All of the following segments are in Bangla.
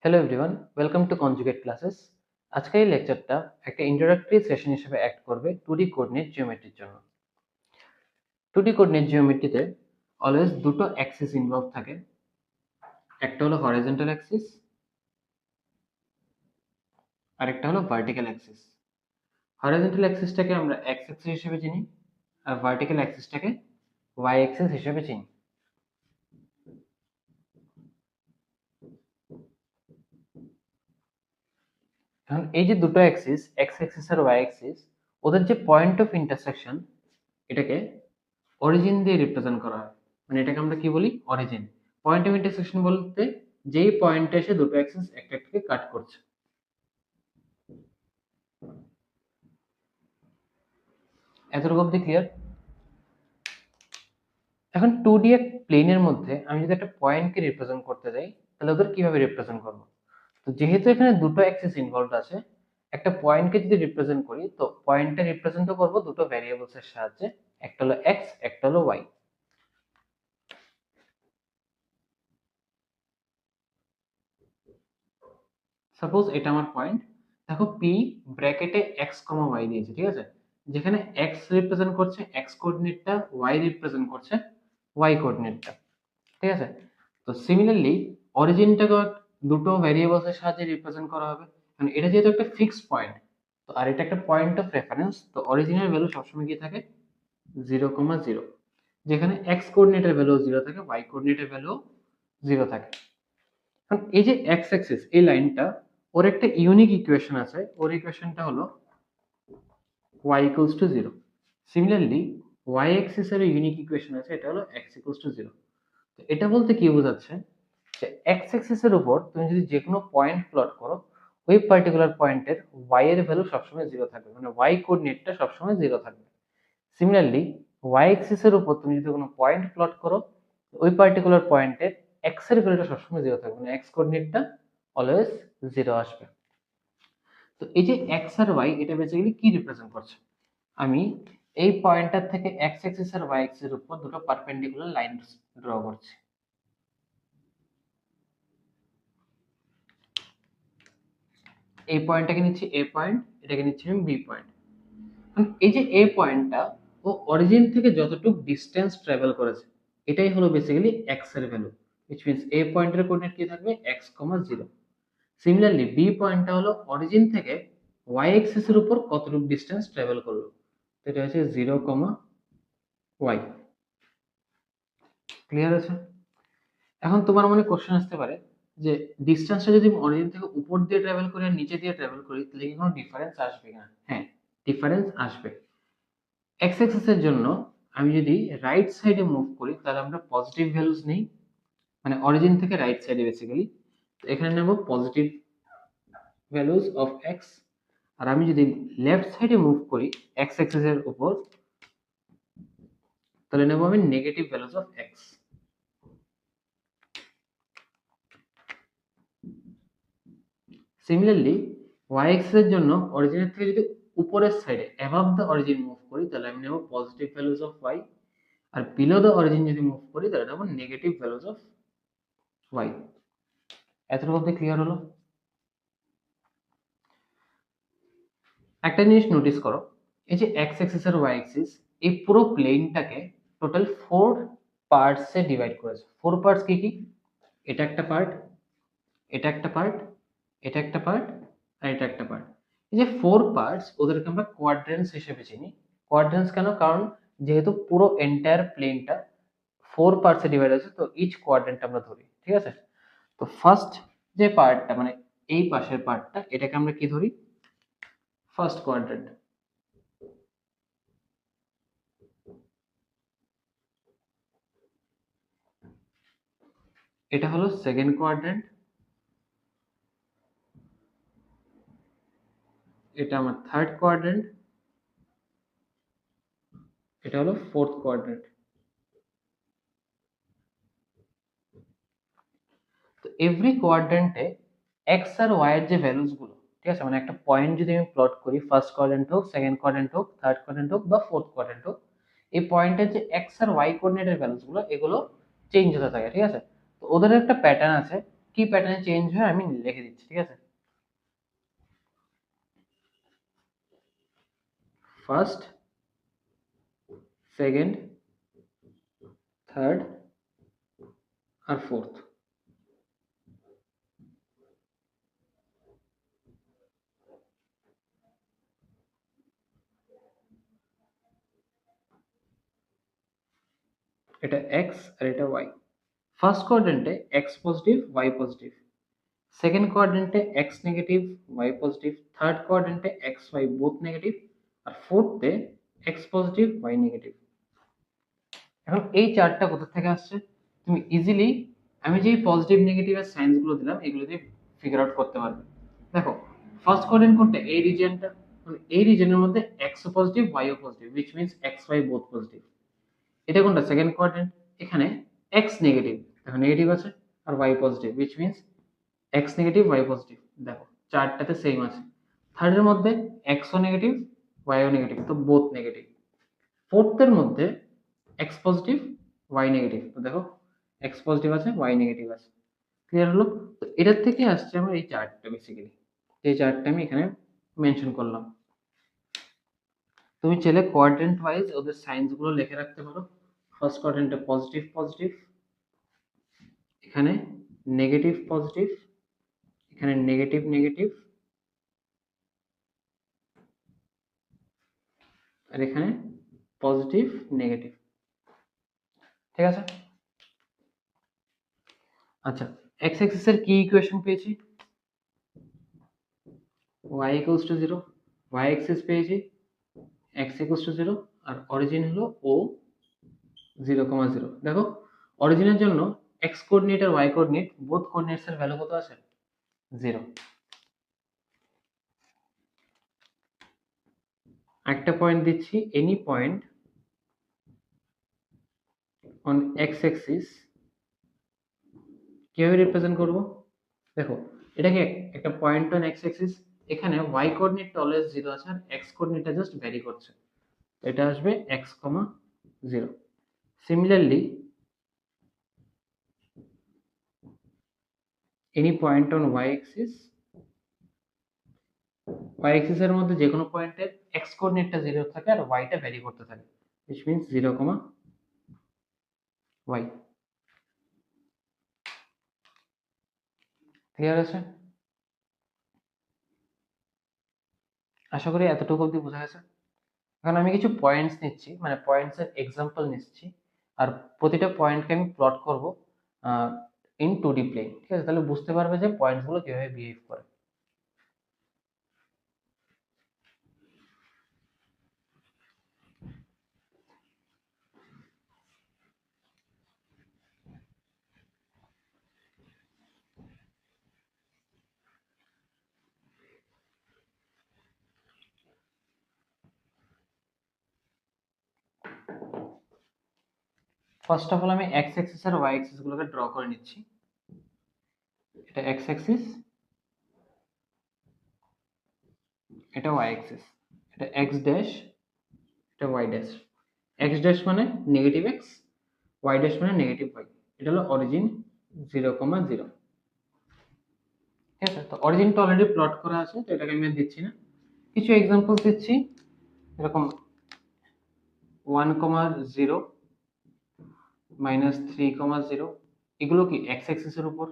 Hello everyone, welcome to conjugate classes. আজকের এই লেকচারটা একটা ইন্ট্রোডাক্টরি সেশন হিসেবে অ্যাক্ট করবে 2D কোঅর্ডিনেট জিওমেট্রির জন্য। 2D কোঅর্ডিনেট জিওমেট্রিতে অলওয়েজ দুটো অ্যাক্সিস ইনভলভ থাকে। একটা হলো হরিজন্টাল অ্যাক্সিস আর একটা হলো ভার্টিক্যাল অ্যাক্সিস। হরিজন্টাল অ্যাক্সিসটাকে আমরা এক্স অ্যাক্সিস হিসেবে চিনি আর ভার্টিক্যাল অ্যাক্সিসটাকে ওয়াই অ্যাক্সিস হিসেবে চিনি। এখন এই যে দুটো অ্যাক্সিস, এক্স অ্যাক্সিস আর ওয়াই অ্যাক্সিস, ওদের যে পয়েন্ট অফ ইন্টারসেকশন, এটাকে অরিজিন দিয়ে রিপ্রেজেন্ট করা হয়। মানে এটাকে আমরা কি বলি? অরিজিন। পয়েন্ট অফ ইন্টারসেকশন বলতে যেই পয়েন্টে এসে দুটো অ্যাক্সিস একটা একটাকে কাট করছে। এতটুকু অব্দি ক্লিয়ার? এখন 2D এক প্লেনের মধ্যে আমি যদি একটা পয়েন্টকে রিপ্রেজেন্ট করতে যাই, তাহলে ওদের কিভাবে রিপ্রেজেন্ট করব? তো যেহেতু এখানে দুটো অ্যাক্সিস ইনভলভড আছে, একটা পয়েন্টকে যদি রিপ্রেজেন্ট করি, তো পয়েন্টটা রিপ্রেজেন্টও করব দুটো ভ্যারিয়েবলস এর সাহায্যে। একটা হলো এক্স, একটা হলো ওয়াই। সাপোজ এটা আমার পয়েন্ট। দেখো পি ব্র্যাকেটে এক্স কমা ওয়াই দিয়েছে, ঠিক আছে? যেখানে এক্স রিপ্রেজেন্ট করছে এক্স কোঅর্ডিনেটটা, ওয়াই রিপ্রেজেন্ট করছে ওয়াই কোঅর্ডিনেটটা, ঠিক আছে? তো সিমিলারলি অরিজিনটাকে দুটো ভ্যারিয়েবলস এর সাহায্যে রিপ্রেজেন্ট করা হবে। মানে এটা যেহেতু একটা ফিক্সড পয়েন্ট, তো আর এটা একটা পয়েন্ট অফ রেফারেন্স, তো অরিজিনের ভ্যালু সবসময় কি থাকে? 0,0। যেখানে এক্স কোঅর্ডিনেটের ভ্যালু 0 থাকে, ওয়াই কোঅর্ডিনেটের ভ্যালু 0 থাকে। কারণ এই যে এক্স অ্যাক্সিস, এই লাইনটা, ওর একটা ইউনিক ইকুয়েশন আছে। ওর ইকুয়েশনটা হলো y equals to 0. Similarly y Axis এর ইউনিক ইকুয়েশন আছে, এটা হলো x equals to 0। তো এটা বলতে কি বোঝাচ্ছে যে x অ্যাক্সিস এর উপর তুমি যদি যে কোনো পয়েন্ট প্লট করো, ওই পার্টিকুলার পয়েন্টের y এর ভ্যালু সবসময় 0 থাকবে, মানে y কোঅর্ডিনেটটা সবসময় 0 থাকবে। সিমিলারলি y অ্যাক্সিস এর উপর তুমি যদি কোনো পয়েন্ট প্লট করো, ওই পার্টিকুলার পয়েন্টের x এর ভ্যালুটা সবসময় 0 থাকবে, মানে x কোঅর্ডিনেটটা অলওয়েজ 0 আসবে। তো এই যে এক্স আর ওয়াই, এটা বেসিক্যালি কি রিপ্রেজেন্ট করছে? আমি এই পয়েন্টার থেকে এক্স অ্যাক্সিস আর ওয়াই অ্যাক্সিস এর উপর দুটো পারপেন্ডিকুলার লাইন ড্র করছি। এই পয়েন্টটাকে নিচ্ছি এ পয়েন্ট, এটাকে নিচ্ছি আমি বি পয়েন্ট। এই যে এ পয়েন্টটা, ও অরিজিন থেকে যতটুকু ডিসটেন্স ট্রাভেল করেছে, এটাই হলো বেসিক্যালি এক্স এর ভ্যালু, which means এ পয়েন্টের কোঅর্ডিনেট কি থাকবে? x, 0। সিমিলারলি বি পয়েন্টটা হলো অরিজিন থেকে ওয়াই অ্যাক্সিস এর উপর কতটুকু ডিসটেন্স ট্রাভেল করলো, এটা হচ্ছে 0, ওয়াই। ক্লিয়ার আছে? এখন তোমার মনে কোশ্চেন আসতে পারে যে ডিসটেন্সটা যদি অরিজিন থেকে উপর দিয়ে ট্রাভেল করি আর নিচে দিয়ে ট্রাভেল করি, তাহলে কি কোনো ডিফারেন্স আসবে কিনা? হ্যাঁ, ডিফারেন্স আসবে। এক্স অ্যাক্সিস এর জন্য আমি যদি রাইট সাইডে মুভ করি, তাহলে আমরা পজিটিভ ভ্যালুস নেই, মানে অরিজিন থেকে রাইট সাইডে বেসিক্যালি। তো এখানে নেব পজিটিভ ভ্যালুস অফ এক্স। আর আমি যদি লেফট সাইডে মুভ করি এক্স অ্যাক্সিস এর উপর, তাহলে নেব আমি negative values of x. Similarly y axis এর জন্য অরিজিনের থেকে যদি উপরের সাইডে অ্যাবাভ দ্য অরিজিন মুভ করি, তাহলে আমি নেব পজিটিভ ভ্যালুস অফ ওয়াই। আর বিলো দ্য অরিজিন যদি মুভ করি, তাহলে নেব নেগেটিভ ভ্যালুস অফ ওয়াই। এতটুকু অব্দি ক্লিয়ার হলো? একটা জিনিস নোটিস করো, এই যে এক্স অ্যাক্সিস আর ওয়াই অ্যাক্সিস, এই পুরো প্লেনটাকে টোটাল 4 পার্টসে ডিভাইড করেছে। 4 পার্টস কি কি? এটা একটা পার্ট, এটা একটা পার্ট, এটা একটা পার্ট, আর এটা একটা পার্ট। এই যে 4 পার্টস, ওদেরকে আমরা কোয়াড্রেন্টস হিসেবে চিনি। কোয়াড্রেন্টস কেন? কারণ যেহেতু পুরো এন্টায়ার প্লেনটা 4 পার্টসে ডিভাইড আছে, তো ইচ কোয়াড্রেন্ট আমরা ধরি, ঠিক আছে? তো ফার্স্ট যে পার্টটা, মানে এই পাশের পার্টটা, এটাকে আমরা কি ধরি? First quadrant. এটা হলো সেকেন্ড কোয়াড্রেন্ট। এটা আমার থার্ড কোয়াড্রেন্ট। এটা হলো ফোর্থ কোয়াড্রেন্ট। তো এভরি কোয়াড্রেন্টে এক্স আর ওয়াই এর যে ভ্যালুস গুলো, ঠিক আছে, মানে একটা পয়েন্ট যদি আমি প্লট করি, ফার্স্ট কোয়াড্রেন্ট হোক, সেকেন্ড কোয়াড্রেন্ট হোক, থার্ড কোয়াড্রেন্ট হোক বা ফোর্থ কোয়াড্রেন্ট হোক, এই পয়েন্টের যে এক্স আর ওয়াই কোঅর্ডিনেটের ভ্যালুস গুলো, এগুলো চেঞ্জ হতে থাকে, ঠিক আছে? তো ওদের একটা প্যাটার্ন আছে কি প্যাটার্নে চেঞ্জ হয় আমি লিখে দিচ্ছি, ঠিক আছে। ফার্স্ট, সেকেন্ড, থার্ড আর ফোর্থ। এটা এক্স আর এটা ওয়াই। ফার্স্ট কোয়াড্রেন্টে x positive y positive, second কোয়াড্রেন্টে x negative y positive, third কোয়াড্রেন্টে এক্স ওয়াই বোথ নেগেটিভ, আর ফোর্থে এক্স পজিটিভ ওয়াই নেগেটিভ। এখন এই চার্টটা কোথা থেকে আসছে তুমি ইজিলি আমি যে পজিটিভ নেগেটিভের সাইন্স গুলো দিলাম এগুলো দিয়ে ফিগার আউট করতে পারবে। দেখো ফার্স্ট কোয়াড্রেন্ট কোনটা, এই রিজিয়নটা, এই রিজিয়নের মধ্যে x positive y positive which means x y both positive. এটা কোনটা, সেকেন্ড কোয়াড্রেন্ট, এখানে এক্স নেগেটিভ, দেখো নেগেটিভ আছে, আর y positive which means x negative y positive, দেখো চারটাতে সেম আছে। থার্ডের মধ্যে এক্সও নেগেটিভ ওয়াইও নেগেটিভ, তো বোথ নেগেটিভ। ফোর্থের মধ্যে এক্স পজিটিভ ওয়াই নেগেটিভ, তো দেখো এক্স পজিটিভ আছে ওয়াই নেগেটিভ আছে। ক্লিয়ার হলো? তো এটার থেকে আসছে আমার এই চার্টটা, বেসিক্যালি এই চার্টটা আমি এখানে মেনশন করলাম। তুমি চাইলে কোয়াড্রেন্ট ওয়াইজ ওদের সাইন্স গুলো লিখে রাখতে পারো। ফার্স্ট কোয়াড্রেন্টে পজিটিভ পজিটিভ, এখানে নেগেটিভ পজিটিভ, এখানে নেগেটিভ নেগেটিভ, আর এখানে পজিটিভ নেগেটিভ। ঠিক আছে? আচ্ছা, এক্স অ্যাক্সিস এর কি ইকুয়েশন পেয়েছি? y equals to 0, y axis পেয়েছি x equals to 0, আর অরিজিন হলো o 0,0। দেখো অরিজিনের জন্য x কোঅর্ডিনেট আর y কোঅর্ডিনেট বোথ কোঅর্ডিনেটস এর ভ্যালু কত আছে? 0। একটা পয়েন্ট দিচ্ছি, any point on x axis কিভাবে রিপ্রেজেন্ট করব? দেখো এটাকে একটা পয়েন্ট অন x অ্যাক্সিস, এখানে y কোঅর্ডিনেটটা অলওয়েজ 0 আছে আর x কোঅর্ডিনেটটা জাস্ট ভ্যারি করছে, এটা আসবে x, 0। Similarly any point on y axis, y axis এর মধ্যে যে কোনো পয়েন্টের x কোঅর্ডিনেটটা 0 থাকে আর y টা ভ্যারি করতে থাকে, which means 0, y। ক্লিয়ার আছে? আশা করি এতটুকু অবধি বোঝা গেছে। এখন আমি কিছু পয়েন্টস নিচ্ছি, মানে পয়েন্টস এর এক্সাম্পল নিচ্ছি, আর প্রতিটা পয়েন্টকে আমি প্লট করব ইন 2D প্লেন। ঠিক আছে? তাহলে বুঝতে পারবে যে পয়েন্টস গুলো কিভাবে বিহেভ করে। ফার্স্ট অফ অল আমি এক্স অ্যাক্সিস আর ওয়াই অ্যাক্সিস গুলোকে ড্র করে নিচ্ছি। এটা এক্স অ্যাক্সিস, এটা ওয়াই অ্যাক্সিস, এটা এক্স ড্যাশ, এটা ওয়াই ড্যাশ। এক্স ড্যাশ মানে নেগেটিভ এক্স, ওয়াই ড্যাশ মানে নেগেটিভ ওয়াই। এটা হলো অরিজিন 0,0। ঠিক আছে? তো অরিজিনটা অলরেডি প্লট করা আছে, তো এটাকে আমি আর দিচ্ছি না। কিছু এক্সাম্পল দিচ্ছি, এরকম 1,0 -3,0, এগুলো কি এক্স অ্যাক্সিসের উপর।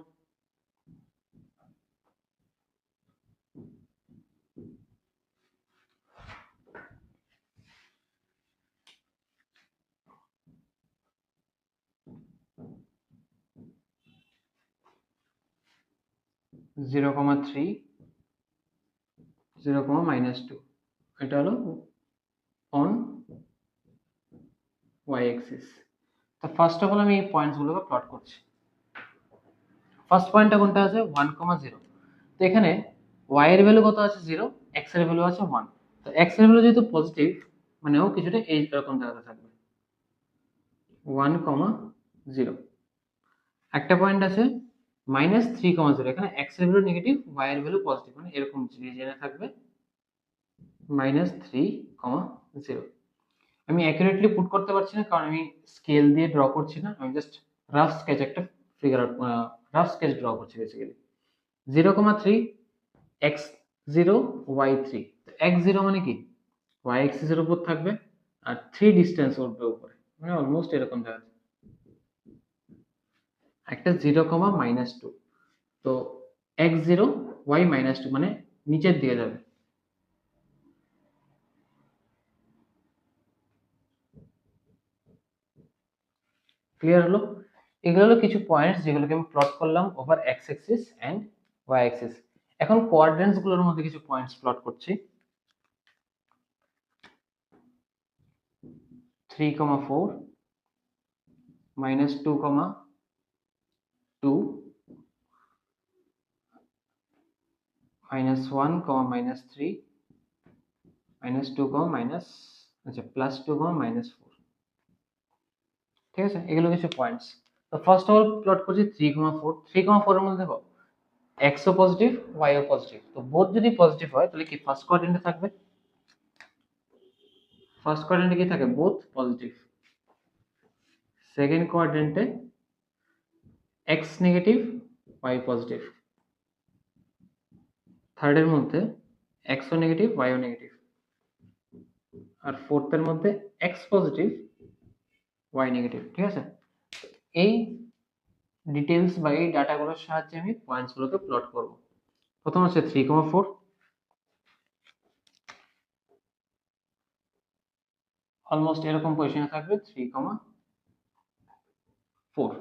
0,3, 0, -2, এটা হলো অন ওয়াই অ্যাক্সিস। তো ফার্স্ট অফ অল আমি এই পয়েন্টস গুলোকে প্লট করছি। ফার্স্ট পয়েন্টটা কোনটা আছে? 1,0। তো এখানে y এর ভ্যালু কত আছে? 0, x এর ভ্যালু আছে 1। তো x এর ভ্যালু যেহেতু পজিটিভ, মানে ও কিছুটা এই রকম জায়গাতে থাকবে 1,0। একটা পয়েন্ট আছে -3,0, এখানে x এর ভ্যালু নেগেটিভ, y এর ভ্যালু পজিটিভ, মানে এরকম রিজিয়নে থাকবে -3,0। আমি অ্যাকুরেটলি পুট করতে পারছি না কারণ আমি স্কেল দিয়ে ড্র করছি না, আমি জাস্ট রাফ স্কেচ একটা figure out rough sketch draw করছি বেসিক্যালি। 0,3 x0 y3, x0 মানে কি y অ্যাক্সিস এর উপর থাকবে আর 3 ডিসটেন্স উঠবে উপরে, মানে অলমোস্ট এরকম জায়গা। একটা 0,-2, তো x0 y-2 মানে নিচের দিকে যাবে। ক্লিয়ার হলো? এগুলো হলো কিছু পয়েন্টস যেগুলোকে আমি প্লট করলাম over x axis and y axis. এখন কোঅর্ডিনেটস গুলোর মধ্যে কিছু পয়েন্টস প্লট করছি। 3,4, -2,2, -1, -3, -2, আচ্ছা +2, -4। ঠিক আছে, এগুলো কিছু পয়েন্টস। তো ফার্স্ট অফ অল প্লট করছি 3,4। 3,4 এর মধ্যে দেখো x ও পজিটিভ y ও পজিটিভ, তো বোথ যদি পজিটিভ হয় তাহলে কি ফার্স্ট কোয়াড্রেন্টে থাকবে? ফার্স্ট কোয়াড্রেন্টে কি থাকে? Both positive. সেকেন্ড কোয়াড্রেন্টে x নেগেটিভ y পজিটিভ। থার্ডের মধ্যে x ও নেগেটিভ y ও নেগেটিভ। আর ফোর্থের মধ্যে x পজিটিভ y নেগেটিভ। ঠিক আছে, এই ডিটেলস বা এই ডাটাগুলোর সাহায্যে আমি পয়েন্টস গুলোকে প্লট করব। প্রথম হচ্ছে 3,4, অলমোস্ট এরকম পজিশনে থাকবে 3,4।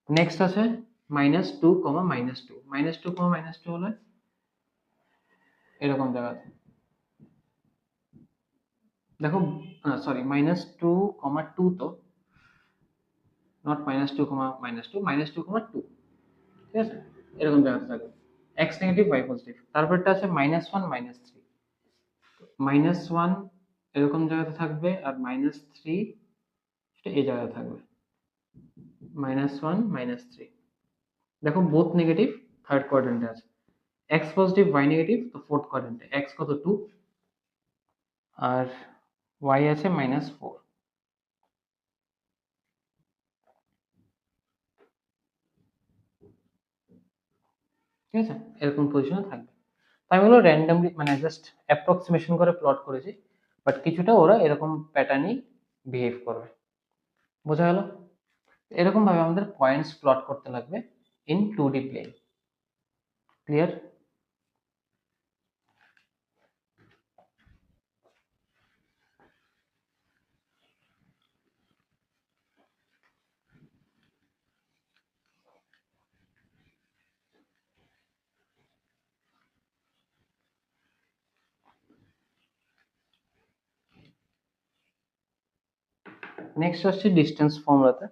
নেক্সট আছে -2, -2, -2, -2 হলে এরকম জায়গাতে দেখো, সরি -2,2 তো নট -2, -2, -2,2, ঠিক আছে, এরকম জায়গাতে থাকবে x নেগেটিভ y পজিটিভ। তারপরটা আছে -1, -3, -1 এরকম জায়গাতে থাকবে আর -3 এই জায়গায় থাকবে। -1, -3 দেখো বোথ নেগেটিভ, থার্ড কোয়াড্রেন্টে আছে। x পজিটিভ y নেগেটিভ, তো ফোর্থ কোয়াড্রেন্টে x কত 2 আর y আছে -4। ঠিক আছে, এরকম পজিশনে থাকবে। আমি এগুলো র্যান্ডমলি মানে জাস্ট অ্যাপ্রক্সিমেশন করে প্লট করেছি, বাট কিছুটা ওরা এরকম প্যাটার্নই বিহেভ করবে। বোঝা গেল? এরকম ভাবে আমাদের পয়েন্টস প্লট করতে লাগবে in 2D plane. Clear? Next আসছে ডিস্টেন্স ফর্মুলাতে।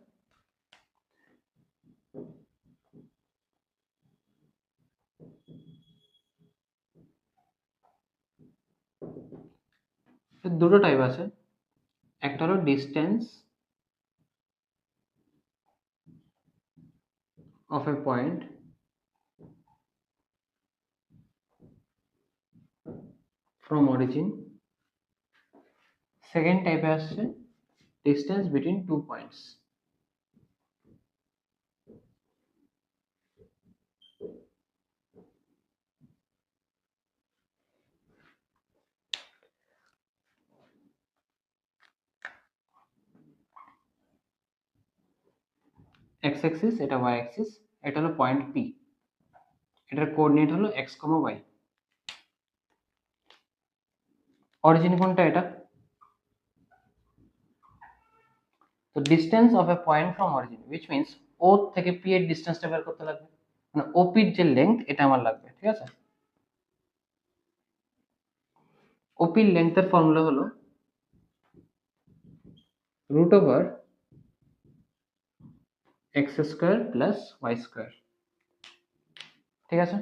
দুটো টাইপ আছে, একটা হলো distance of a point from origin, second টাইপে আসছে distance between two points. X axis, এটা ওয়াই অ্যাক্সিস, এটা হলো পয়েন্ট পি, এটার কোঅর্ডিনেট হলো এক্স কমা ওয়াই। অরিজিন কোনটা? এটা। তো distance of a point from origin which means O থেকে পি এর ডিস্টেন্সটা বের করতে লাগবে, মানে ওপি এর যে লেংথ এটা আমার লাগবে। ঠিক আছে, ওপি এর লেংথের ফর্মুলা হলো √/(x² + y²। ঠিক আছে,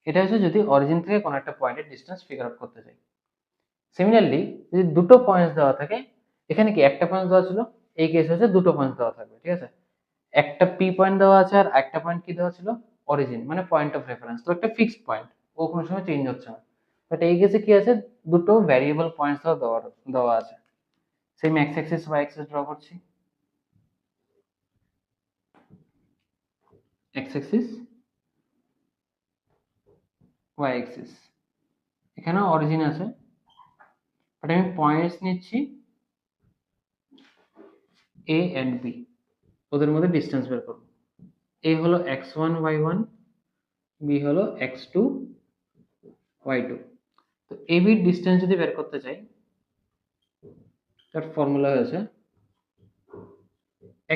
এটা হচ্ছে যদি অরিজিন থেকে কোনো একটা পয়েন্টের ডিস্টেন্স ফিগার আউট করতে চাই। সিমিলারলি যদি দুটো পয়েন্টস দেওয়া থাকে, এখানে কি একটা পয়েন্ট দেওয়া ছিল, এই কেস হচ্ছে দুটো পয়েন্ট দেওয়া থাকবে। ঠিক আছে, একটা পি পয়েন্ট দেওয়া আছে আর একটা পয়েন্ট কি দেওয়া ছিল, অরিজিন, মানে পয়েন্ট অফ রেফারেন্স, তো একটা ফিক্সড পয়েন্ট, ও কোনো সময় চেঞ্জ হচ্ছে না। বাট এই কেসে কি আছে, দুটো ভ্যারিয়েবল পয়েন্টস দেওয়া আছে। Same x axis y axis draw করছি। X axis, y axis. এখানে অরিজিন আছে, বাট আমি পয়েন্টস নিচ্ছি এ অ্যান্ড বি, ওদের মধ্যে ডিস্টেন্স বের করব। এ হলো x1 y1, বি হলো x2 y2। তো এ বির ডিস্টেন্স যদি বের করতে চাই, তার ফর্মুলা হয়েছে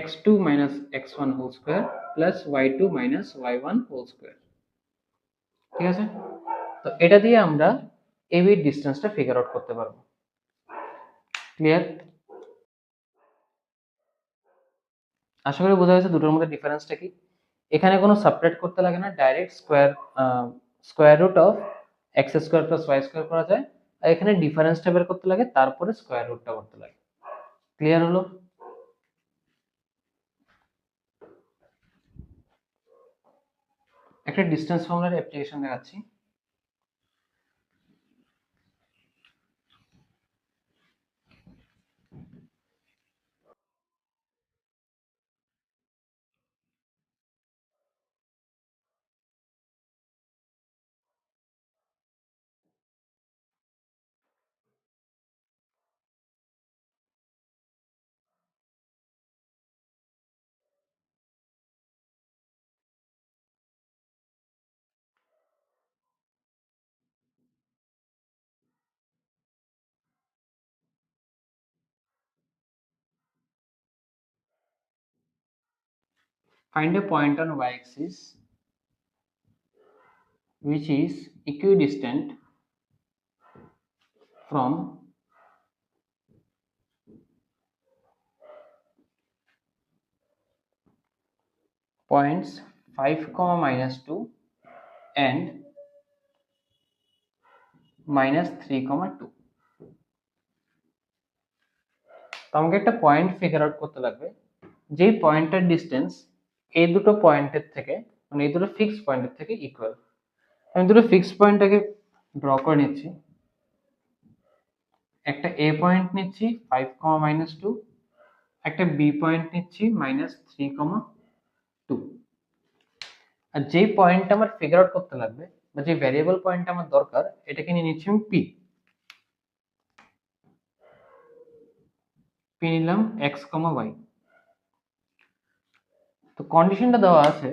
x2 minus x1 whole square plus y2 minus y1 whole square. ঠিক আছে, তো এটা দিয়ে আমরা এ বির ডিস্টেন্সটা ফিগার আউট করতে পারবো। ক্লিয়ার? আশা করি বোঝা গেছে দুটোর মধ্যে ডিফারেন্সটা কি। এখানে কোনো সাবট্রাক্ট করতে লাগে না, direct square root of x square plus y square করা যায়। আর এখানে ডিফারেন্সটা বের করতে লাগে, তারপরে স্কয়ার রুটটা করতে লাগে। ক্লিয়ার হলো? একটা ডিস্টেন্স ফর্মুলার অ্যাপ্লিকেশন দেখাচ্ছি। Find a point on y-axis which is equidistant from points 5, -2 and -3, 2। তো আমাকে একটা পয়েন্ট ফিগার আউট করতে লাগবে, যেই পয়েন্টের ডিস্টেন্স এই দুটো পয়েন্টের থেকে, মানে এই দুটো ফিক্সড পয়েন্টের থেকে ইকুয়াল। আমি দুটো ফিক্সড পয়েন্টটাকে ড্র করে নিচ্ছি। একটা এ পয়েন্ট নিচ্ছি 5, -2, একটা বি পয়েন্ট নিচ্ছি -3, 2। আর যেই পয়েন্টটা আমার ফিগার আউট করতে লাগবে, বা যে ভ্যারিয়েবল পয়েন্ট আমার দরকার, এটাকে নিয়ে নিচ্ছি আমি পি। পি নিলাম x, y। তো কন্ডিশনটা দেওয়া আছে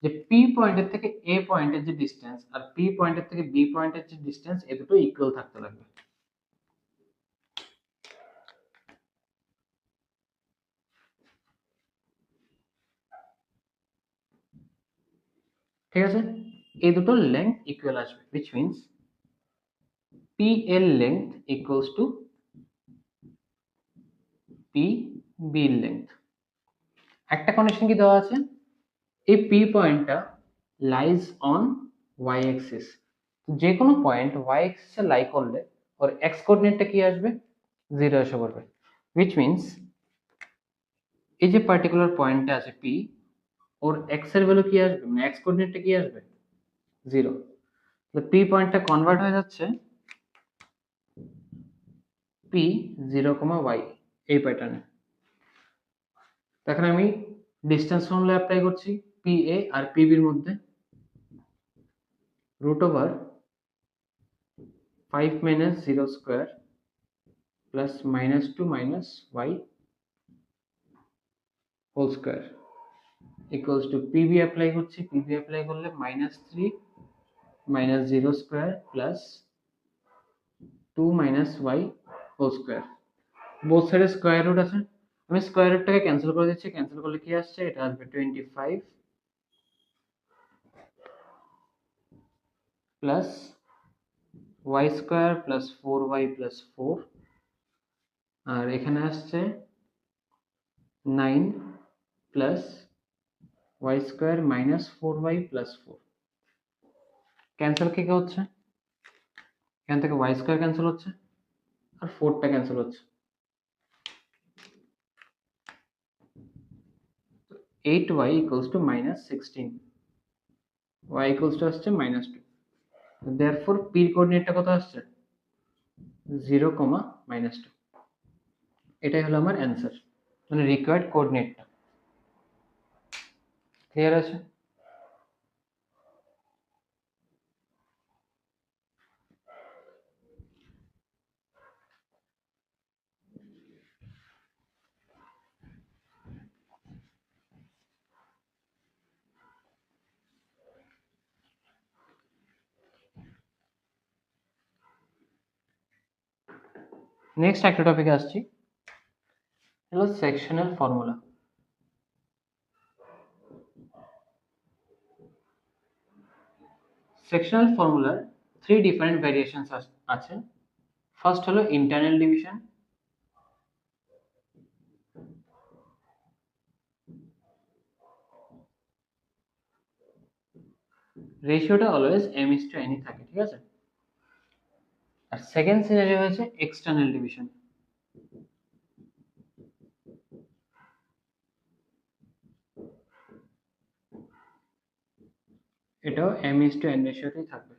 যে পি পয়েন্টের থেকে এ পয়েন্টের যে ডিসটেন্স আর পি পয়েন্টের থেকে বি পয়েন্টের যে ডিসটেন্স, এ দুটো ইকুয়াল থাকতে লাগবে। ঠিক আছে, এই দুটো লেংথ ইকুয়াল আসবে, which means পি এর length equals to P B এর লেংথ। একটা কন্ডিশন কি দেওয়া আছে, এই পি পয়েন্টটা লাইজ অন ওয়াই অ্যাক্সিস। যে কোনো পয়েন্ট ওয়াই অ্যাক্সিসে লাই করলে ওর এক্স কোঅর্ডিনেটটা কি আসবে, 0 এসে পড়বে। which means এই যে পার্টিকুলার পয়েন্টটা আছে পি, ওর এক্স এর ভ্যালু কি আসবে, মানে এক্স কোঅর্ডিনেটটা কি আসবে, 0। তো পি পয়েন্টটা কনভার্ট হয়ে যাচ্ছে পি 0, ওয়াই এই প্যাটার্নে। এখানে আমি ডিস্টেন্স ফর্মুলা অ্যাপ্লাই করছি পি এ আর পি বির মধ্যে, root over 5 - 0 square plus -2 - y whole square equals to PB apply করছি। পিবি অ্যাপ্লাই করলে -3 - 0 square plus 2 - y whole square. Both সাইডে স্কয়ার রুট আছে, আমি স্কয়ার রুটটাকে ক্যান্সেল করে দিচ্ছি। ক্যান্সেল করলে কি আসছে, এটা আসবে 25 plus y square plus 4y plus 4, আর এখানে আসছে 9 plus y square minus 4y plus 4। Cancel কে হচ্ছে, এখান থেকে y স্কয়ার ক্যান্সেল হচ্ছে আর 4টা ক্যান্সেল হচ্ছে। 8y equals to -16, y equals to আসছে -2। therefore p এর কোঅর্ডিনেটটা কত আসছে, 0, -2। এটাই হলো আমার অ্যান্সার, মানে রিকোয়ার্ড কোঅর্ডিনেটটা। ক্লিয়ার আছে? নেক্সট একটা টপিকে আসছি, হলো সেকশনাল ফর্মুলা। সেকশনাল ফর্মুলার 3 ডিফারেন্ট ভ্যারিয়েশনস আছে। ফার্স্ট হলো ইন্টারনাল ডিভিশন, রেশিওটা অলওয়েজ m:n থাকে, ঠিক আছে। আর সেকেন্ড সিনারিও হচ্ছে এক্সটার্নাল ডিভিশন, এটাও m:n রেশিওতেই থাকবে।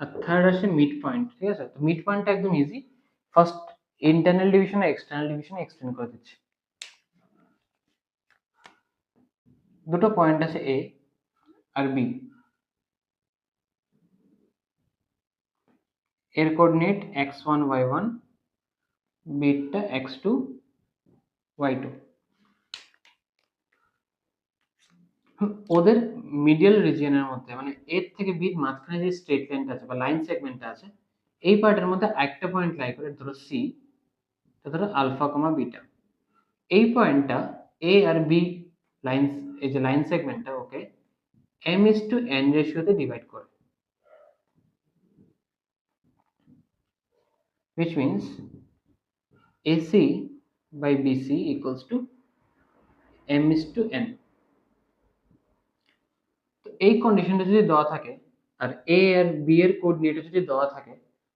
আর থার্ড আসে মিড পয়েন্ট, ঠিক আছে। তো মিড পয়েন্টটা একদম ইজি, ফার্স্ট ইন্টারনাল ডিভিশন আর এক্সটার্নাল ডিভিশন এক্সটেন্ড করে দিচ্ছি। দুটো পয়েন্ট আছে এ আর বি, এর coordinate x1 y1, beta x2 y2। ওদের মিডল রিজিয়নের মধ্যে, মানে এর থেকে বির মাঝখানে যে স্ট্রেট লাইনটা আছে বা লাইন সেগমেন্টটা আছে, এই পার্টের মধ্যে একটা পয়েন্ট লাই করে, ধরো সি, ধরো আলফা কমা বিটা। এই পয়েন্টটা এ আর বি লাইন, এই যে লাইন সেগমেন্টটা, ওকে m:n রেশিওতে ডিভাইড করে, which means AC by BC equals to m:n। তো এই কন্ডিশনটা যদি দেওয়া থাকে আর এ আর বি এর কোঅর্ডিনেট যদি দেওয়া থাকে,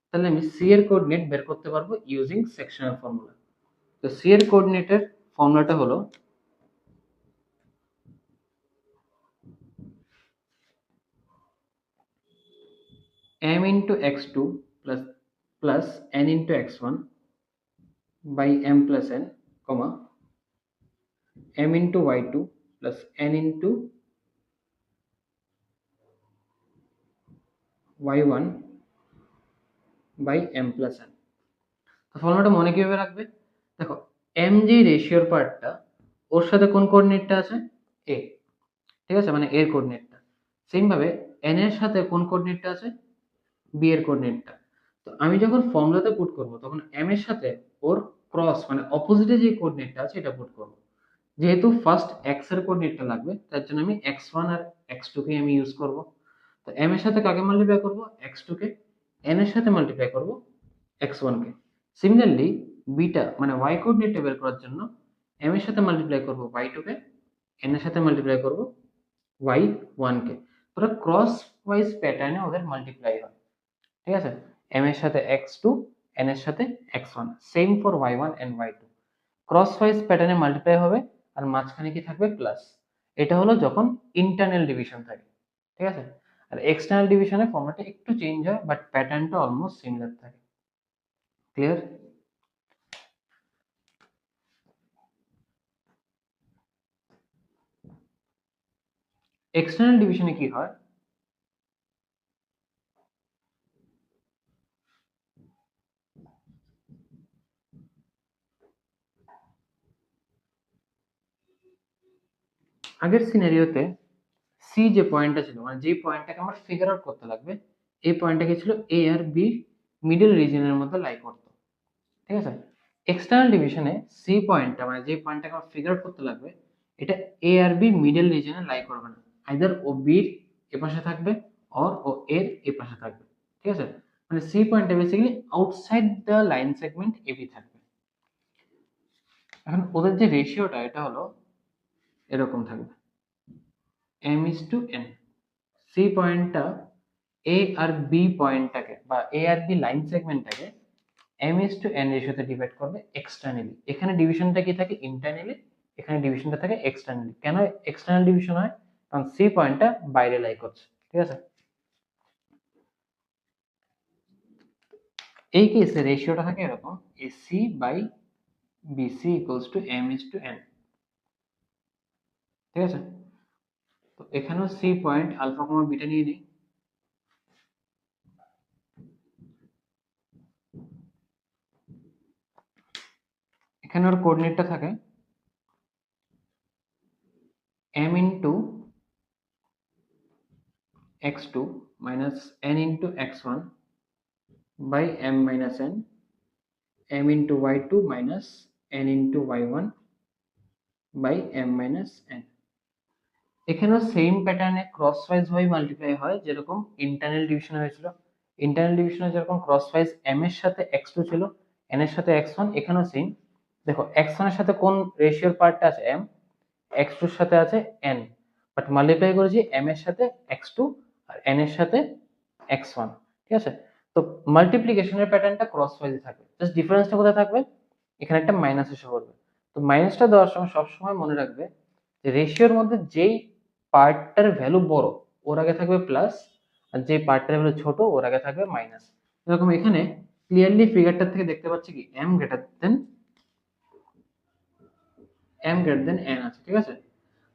তাহলে আমি সি এর কোঅর্ডিনেট বের করতে পারবো ইউজিং সেকশনাল ফর্মুলা। তো সি এর কোঅর্ডিনেটের ফর্মুলাটা হলো m into x2 plus n into x1 by m plus n, comma m into y2 plus n into y1 by m plus n। তো ফর্মুলাটা মনে কিভাবে রাখবে, দেখো m যে রেশিওর পার্টটা, ওর সাথে কোন কোঅর্ডিনেটটা আছে, a, ঠিক আছে, মানে এর কোঅর্ডিনেটটা। সেম ভাবে n এর সাথে কোন কোঅর্ডিনেটটা আছে, b এর কোঅর্ডিনেটটা। তো আমি যখন ফর্মুলাতে পুট করব, তখন m এর সাথে ওর ক্রস মানে অপোজিটে যে কোঅর্ডিনেটটা আছে এটা পুট করব। যেহেতু ফার্স্ট x এর কোঅর্ডিনেটটা লাগবে, তার জন্য আমি x1 আর x2 কে আমি ইউজ করব। তো m এর সাথে কাকে মাল্টিপ্লাই করব, x2 কে, n এর সাথে মাল্টিপ্লাই করব x1 কে। সিমিলারলি বিটা মানে y কোঅর্ডিনেটটা বের করার জন্য m এর সাথে মাল্টিপ্লাই করব y2 কে, n এর সাথে মাল্টিপ্লাই করব y1 কে। পুরো ক্রস ওয়াইজ প্যাটার্নে ওদের মাল্টিপ্লাই হয়, ঠিক আছে। m এর সাথে x2, n এর সাথে x1, same for y1 and y2, cross wise প্যাটার্নে মাল্টিপ্লাই হবে। আর মাঝখানে কি থাকবে, প্লাস। এটা হলো যখন ইন্টারনাল ডিভিশন থাকে, ঠিক আছে। আর এক্সটার্নাল ডিভিশনের ফর্মুলাটা একটু চেঞ্জ হয়, বাট প্যাটার্নটা অলমোস্ট সিমিলার থাকে। ক্লিয়ার? এক্সটার্নাল ডিভিশনে কি হয়, আগের সিনারিওতে সি যে পয়েন্টটা ছিল, মানে যে পয়েন্টটাকে আমার ফিগার আউট করতে লাগবে, এই পয়েন্টটা কি ছিল, এ আর বি মিডল রিজিয়নের মধ্যে লাই করতো, ঠিক আছে। এক্সটার্নাল ডিভিশনে সি পয়েন্টটা, মানে যে পয়েন্টটাকে আমার ফিগার আউট করতে লাগবে, এটা এ আর বি মিডল রিজিয়নে লাই করবে না, আইদার ও বির এপাশে থাকবে অর ও এর এপাশে থাকবে, ঠিক আছে। মানে সি পয়েন্টটা basically outside the line segment AB থাকবে। এখন ওদের যে রেশিওটা, এটা হলো এরকম থাকবে m:n। সি পয়েন্টটা এ আর বি পয়েন্টটাকে বা এ আর বি লাইন সেগমেন্টটাকে m:n রেশিওতে ডিভাইড করবে এক্সটার্নালি। এখানে ডিভিশনটা কি থাকে, ইন্টারনালি, এখানে ডিভিশনটা থাকে এক্সটার্নালি। কেন এক্সটার্নাল ডিভিশন হয়, কারণ সি পয়েন্টটা বাইরে লাই করছে, ঠিক আছে। এই কেসে রেশিওটা থাকে এরকম, AC by BC equals to m:n, ঠিক আছে। তো এখানেও C point alpha comma beta নিয়ে নিই। এখানে ওর কোঅর্ডিনেটটা থাকে m into x2 minus n into x1 by m minus n m into y2 minus n into y1 by m minus n। এখানেও সেম প্যাটার্নে ক্রস ওয়াইজ ভাবে মাল্টিপ্লাই হয়, যেরকম ইন্টারনাল ডিভিশন হয়েছিল। ইন্টারনাল ডিভিশনে যেরকম ক্রস ওয়াইজ m এর সাথে x2 ছিল, n এর সাথে x1, এখানেও সেম। দেখো x1 এর সাথে কোন রেশিওর পার্টটা আছে m, x2 এর সাথে আছে n, বাট মাল্টিপ্লাই করেছি m এর সাথে x2 আর n এর সাথে x1, ঠিক আছে। তো মাল্টিপ্লিকেশনের প্যাটার্নটা ক্রস ওয়াইজ থাকবে, জাস্ট ডিফারেন্সটা কোথায় থাকবে, এখানে একটা মাইনাস এসে পড়বে। তো মাইনাসটা দেওয়ার সময় সবসময় মনে রাখবে যে রেশিওর মধ্যে যেই পার্টটার ভ্যালু বড় ওর আগে থাকবে প্লাস, আর যে পার্টটার ভ্যালু ছোট ওর আগে থাকবে মাইনাস। এরকম এখানে ক্লিয়ারলি ফিগারটা থেকে দেখতে পাচ্ছি কি m greater than n আছে, ঠিক আছে।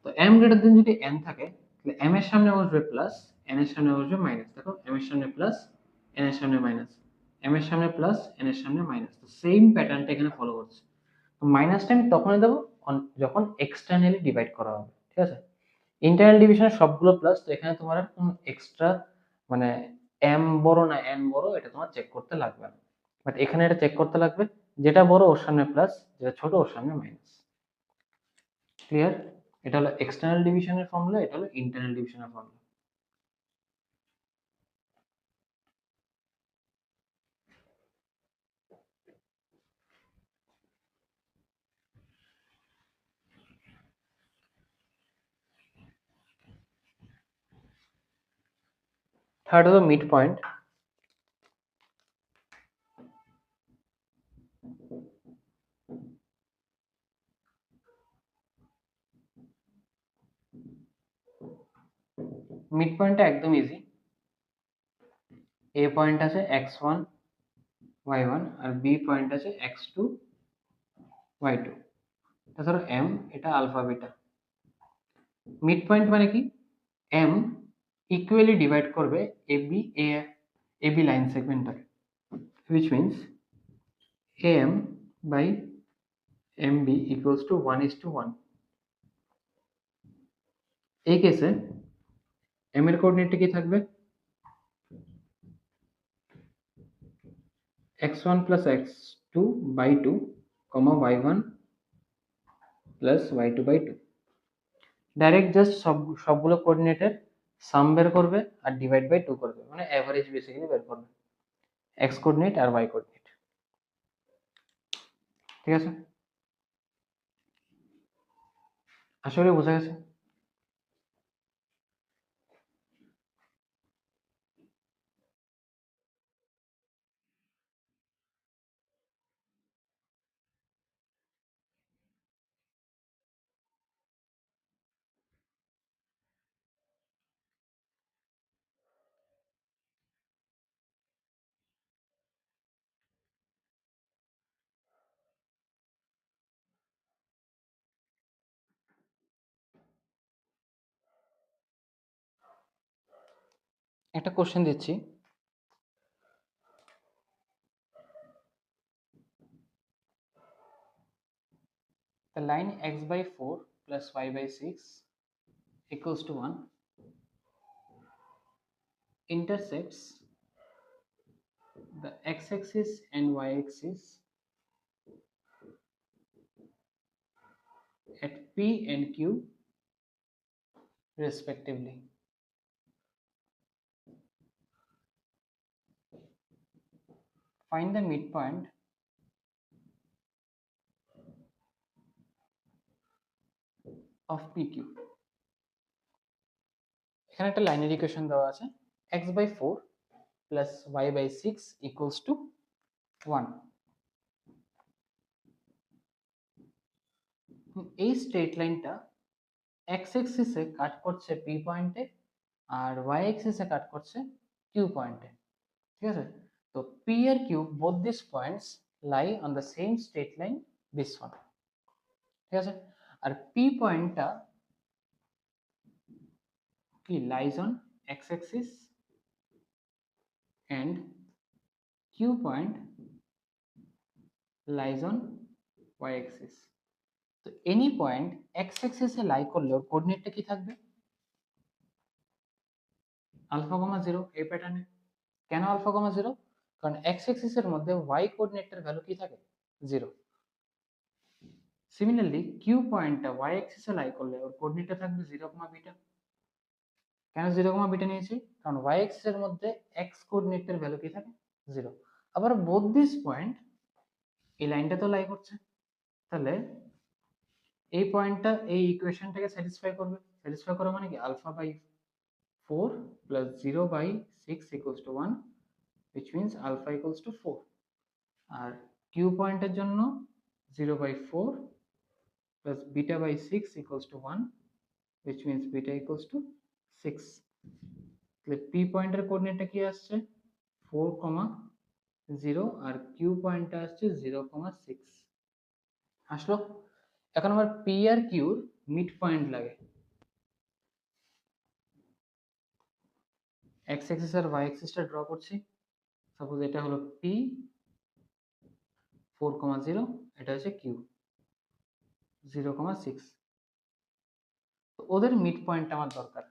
তো m greater than যদি n থাকে তাহলে m এর সামনে বসবে প্লাস, n এর সামনে বসবে মাইনাস। দেখো m এর সামনে প্লাস, n এর সামনে মাইনাস, m এর সামনে প্লাস, n এর সামনে মাইনাস। তো সেম প্যাটার্নটা এখানে ফলো করছে। তো মাইনাসটা আমি তখনই দেবো যখন এক্সটার্নালি ডিভাইড করা হবে, ঠিক আছে। ইন্টারনাল ডিভিশনে সবগুলো প্লাস, তো এখানে তোমার আর কোনো এক্সট্রা মানে m বড় না n বড় এটা তোমার চেক করতে লাগবে না, বাট এখানে এটা চেক করতে লাগবে যেটা বড় ওর সামনে প্লাস, যেটা ছোট ওর সামনে মাইনাস। ক্লিয়ার? এটা হলো এক্সটার্নাল ডিভিশনের ফর্মুলা, এটা হলো ইন্টারনাল ডিভিশনের ফর্মুলা। থার্ড হলো মিড পয়েন্ট। মিড পয়েন্টটা একদম ইজি। এ পয়েন্ট আছে x1 y1 আর বি পয়েন্ট আছে x2 y2। এটা ধরো m, এটা আলফা বিটা। মিড পয়েন্ট মানে কি, m ইকুয়ালি ডিভাইড করবে ab লাইন সেগমেন্টটাকে, which means am by mb equals to 1:1। এই কেসে m এর কোঅর্ডিনেটটা কি থাকবে, x1 plus x2 by 2, y1 plus y2 by 2। Direct just সবগুলো কোঅর্ডিনেটের সাম বের করবে আর ডিভাইড বাই 2 করবে, মানে এভারেজ বেসিক্যালি বের করবে, x কোঅর্ডিনেট আর y কোঅর্ডিনেট, ঠিক আছে। আশা করি বোঝা গেছে। একটা কোশ্চেন দিচ্ছি, the line x by 4 plus y by 6 equals to 1 intersects the x-axis and y-axis at P and Q respectively. Find the midpoint of PQ. এখানে একটা লাইনার ইকুয়েশন দেওয়া আছে, x by 4 plus y by 6 equals to 1। এই স্ট্রেট লাইনটা x অ্যাক্সিসে কাট করছে P পয়েন্টে আর y অ্যাক্সিসে কাট করছে Q পয়েন্টে, ঠিক আছে। তো P R Q both these points lie on the same straight line, this one, ঠিক আছে। আর P পয়েন্টটা কি lies on x axis and Q point lies on y axis। তো এনি পয়েন্ট x axis এ লাই করলে ওর কোঅর্ডিনেটটা কি থাকবে, আলফা কমা 0 এই প্যাটার্নে। কেন আলফা কমা 0, কারণ এক্স অ্যাক্সিসের মধ্যে ওয়াই কোঅর্ডিনেটের ভ্যালু কি থাকে 0। সিমিলারলি কিউ পয়েন্টটা ওয়াই অ্যাক্সিসে লাই করলে ওর কোঅর্ডিনেটটা থাকবে 0, বিটা। কেন 0, বিটা নিয়েছি? কারণ ওয়াই অ্যাক্সিসের মধ্যে এক্স কোঅর্ডিনেটের ভ্যালু কি থাকে 0। আবার বোথ দিস পয়েন্ট এই লাইনটা তো লাই করছে, তাহলে এই পয়েন্টটা এই ইকুয়েশনটাকে স্যাটিসফাই করবে। স্যাটিসফাই করা মানে কি alpha by 4 plus 0/6 equals to 1, which means alpha equals to 4। আর কিউ পয়েন্টের জন্য 0/4 plus beta by 6 equals to 1, which means beta equals to 6। তাহলে পি পয়েন্টের কোঅর্ডিনেটটা কি আসছে 4, 0 আর কিউ পয়েন্টটা আসছে 0, 6 আসলো। এখন আমার পি আর কিউর মিড পয়েন্ট লাগে। এক্স অ্যাক্সিস আর ওয়াই অ্যাক্সিসটা ড্র করছি। সাপোজ এটা হলো পি 4, 0, এটা হচ্ছে কিউ 0, 6। তো ওদের মিড পয়েন্টটা আমার দরকার।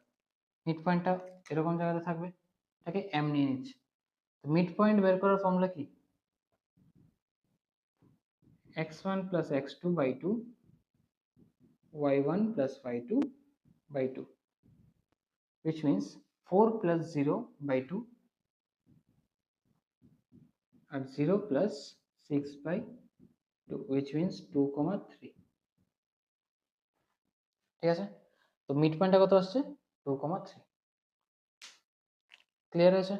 মিড পয়েন্টটা এরকম জায়গাতে থাকবে, এটাকে এম নিয়ে নিচ্ছি। তো মিড পয়েন্ট বের করার ফর্মুলা কি? x1 plus x2 by 2, y1 plus y2 by 2, which means 4 plus 0 by 2 and 0 plus 6 by 2, which means 2, 3। ঠিক আছে, তো মিড পয়েন্টটা কত আসছে 2, 3। ক্লিয়ার হয়েছে?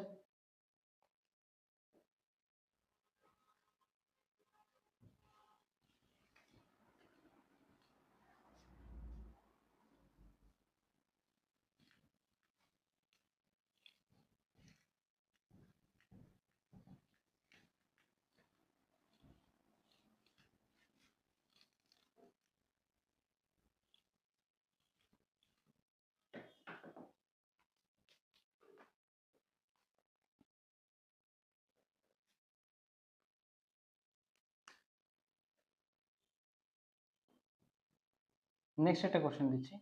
নেক্সট একটা কোশ্চেন দিচ্ছি।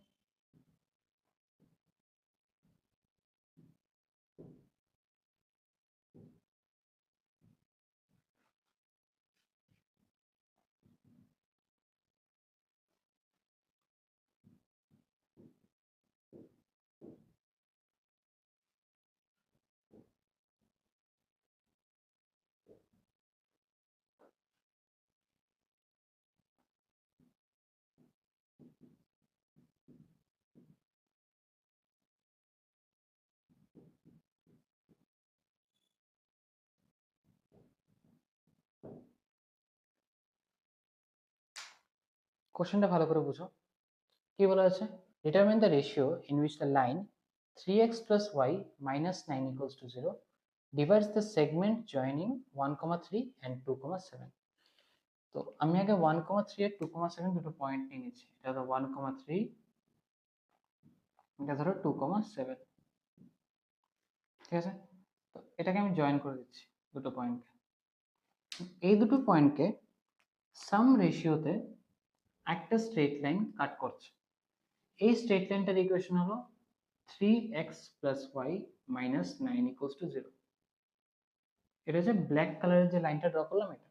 কোশ্চেনটা ভালো করে বুঝো। কি বলা আছে? Determine the ratio in which the line 3x plus y minus 9 equals to 0 divides the segment joining 1, 3 and 2, 7। তো আমি আগে 1, 3 আর 2, 7 দুটো পয়েন্ট নিয়ে নিচ্ছি। এটা ধরো 1, 3, এটা ধরো 2, 7। ঠিক আছে, তো এটাকে আমি জয়েন করে দিচ্ছি দুটো পয়েন্টকে। এই দুটো পয়েন্টকে সাম রেশিওতে একটা স্ট্রেট লাইন কাট করছে। এই স্ট্রেট লাইনটার ইকুয়েশন হলো 3x plus y minus 9 equals to 0। এটা হচ্ছে ব্ল্যাক কালারের যে লাইনটা ড্র করলাম এটা।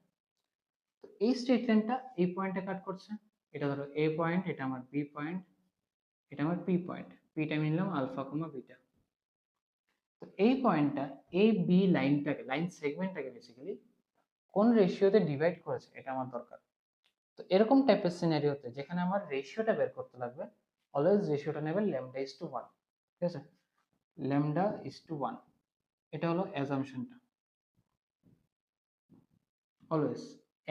তো এই স্ট্রেট লাইনটা এই পয়েন্টে কাট করছে। এটা ধরো এ পয়েন্ট, এটা আমার বি পয়েন্ট, এটা আমার পি পয়েন্ট। পিটা আমি নিলাম আলফা, বিটা। তো এই পয়েন্টটা এ বি লাইনটাকে, লাইন সেগমেন্টটাকে বেসিক্যালি কোন রেশিওতে ডিভাইড করেছে এটা আমার দরকার। তো এরকম টাইপের সিনারিওতে যেখানে আমার রেশিওটা বের করতে লাগবে, অলওয়েজ রেশিওটা নেবে λ/1। ঠিক আছে, λ/1, এটা হলো অ্যাজাম্পশনটা। অলওয়েজ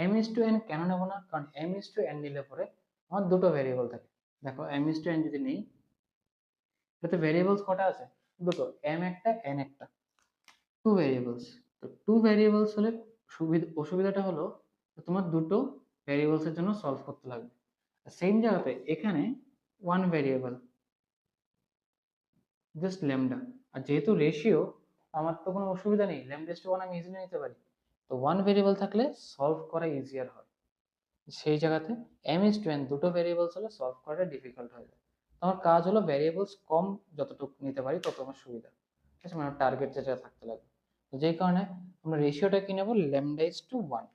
m/n কেন নেব না? কারণ m/n নিলে পরে আমার দুটো ভেরিয়েবল থাকে। দেখো m/n যদি নেই, এটাতে ভেরিয়েবলস কটা আছে? দুটো, m একটা n একটা, 2 ভেরিয়েবলস। তো 2 ভেরিয়েবলস হলে অসুবিধাটা হলো তোমার দুটো ভেরিয়েবলস এর জন্য সলভ করতে লাগবে। সেম জায়গাতে এখানে 1 ভেরিয়েবল, জাস্ট ল্যামডা। আর যেহেতু রেশিও, আমার তো কোনো অসুবিধা নেই, λ/1 আমি ইজিলি নিতে পারি। তো 1 ভেরিয়েবল থাকলে সলভ করা ইজিয়ার হয়। সেই জায়গাতে m/n দুটো ভেরিয়েবলস হলে সলভ করাটা ডিফিকাল্ট হয়ে যায়। আমার কাজ হলো ভেরিয়েবলস কম যতটুকু নিতে পারি তত আমার সুবিধা। ঠিক আছে, মানে টার্গেট যেটা থাকতে লাগবে। তো যেই কারণে আমরা রেশিওটা কি নেব, lambda is to 1।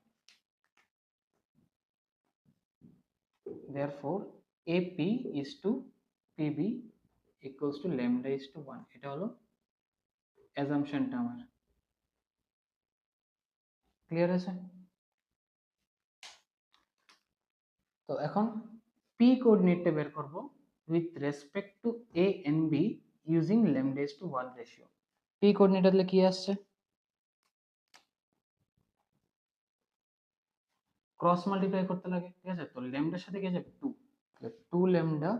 therefore AP is to PB equals to lambda is to 1। এটা হলো অ্যাজাম্পশনটা আমার। ক্লিয়ার আছে? তো এখন P কোঅর্ডিনেটটা বের করব with respect to A and B using lambda is to 1 ratio। P coordinate তাহলে কি আসছে, ক্রস মাল্টিপ্লাই করতে লাগে, ঠিক আছে? তো ল্যামডার সাথে কি যাবে 2, তাহলে 2 ল্যামডা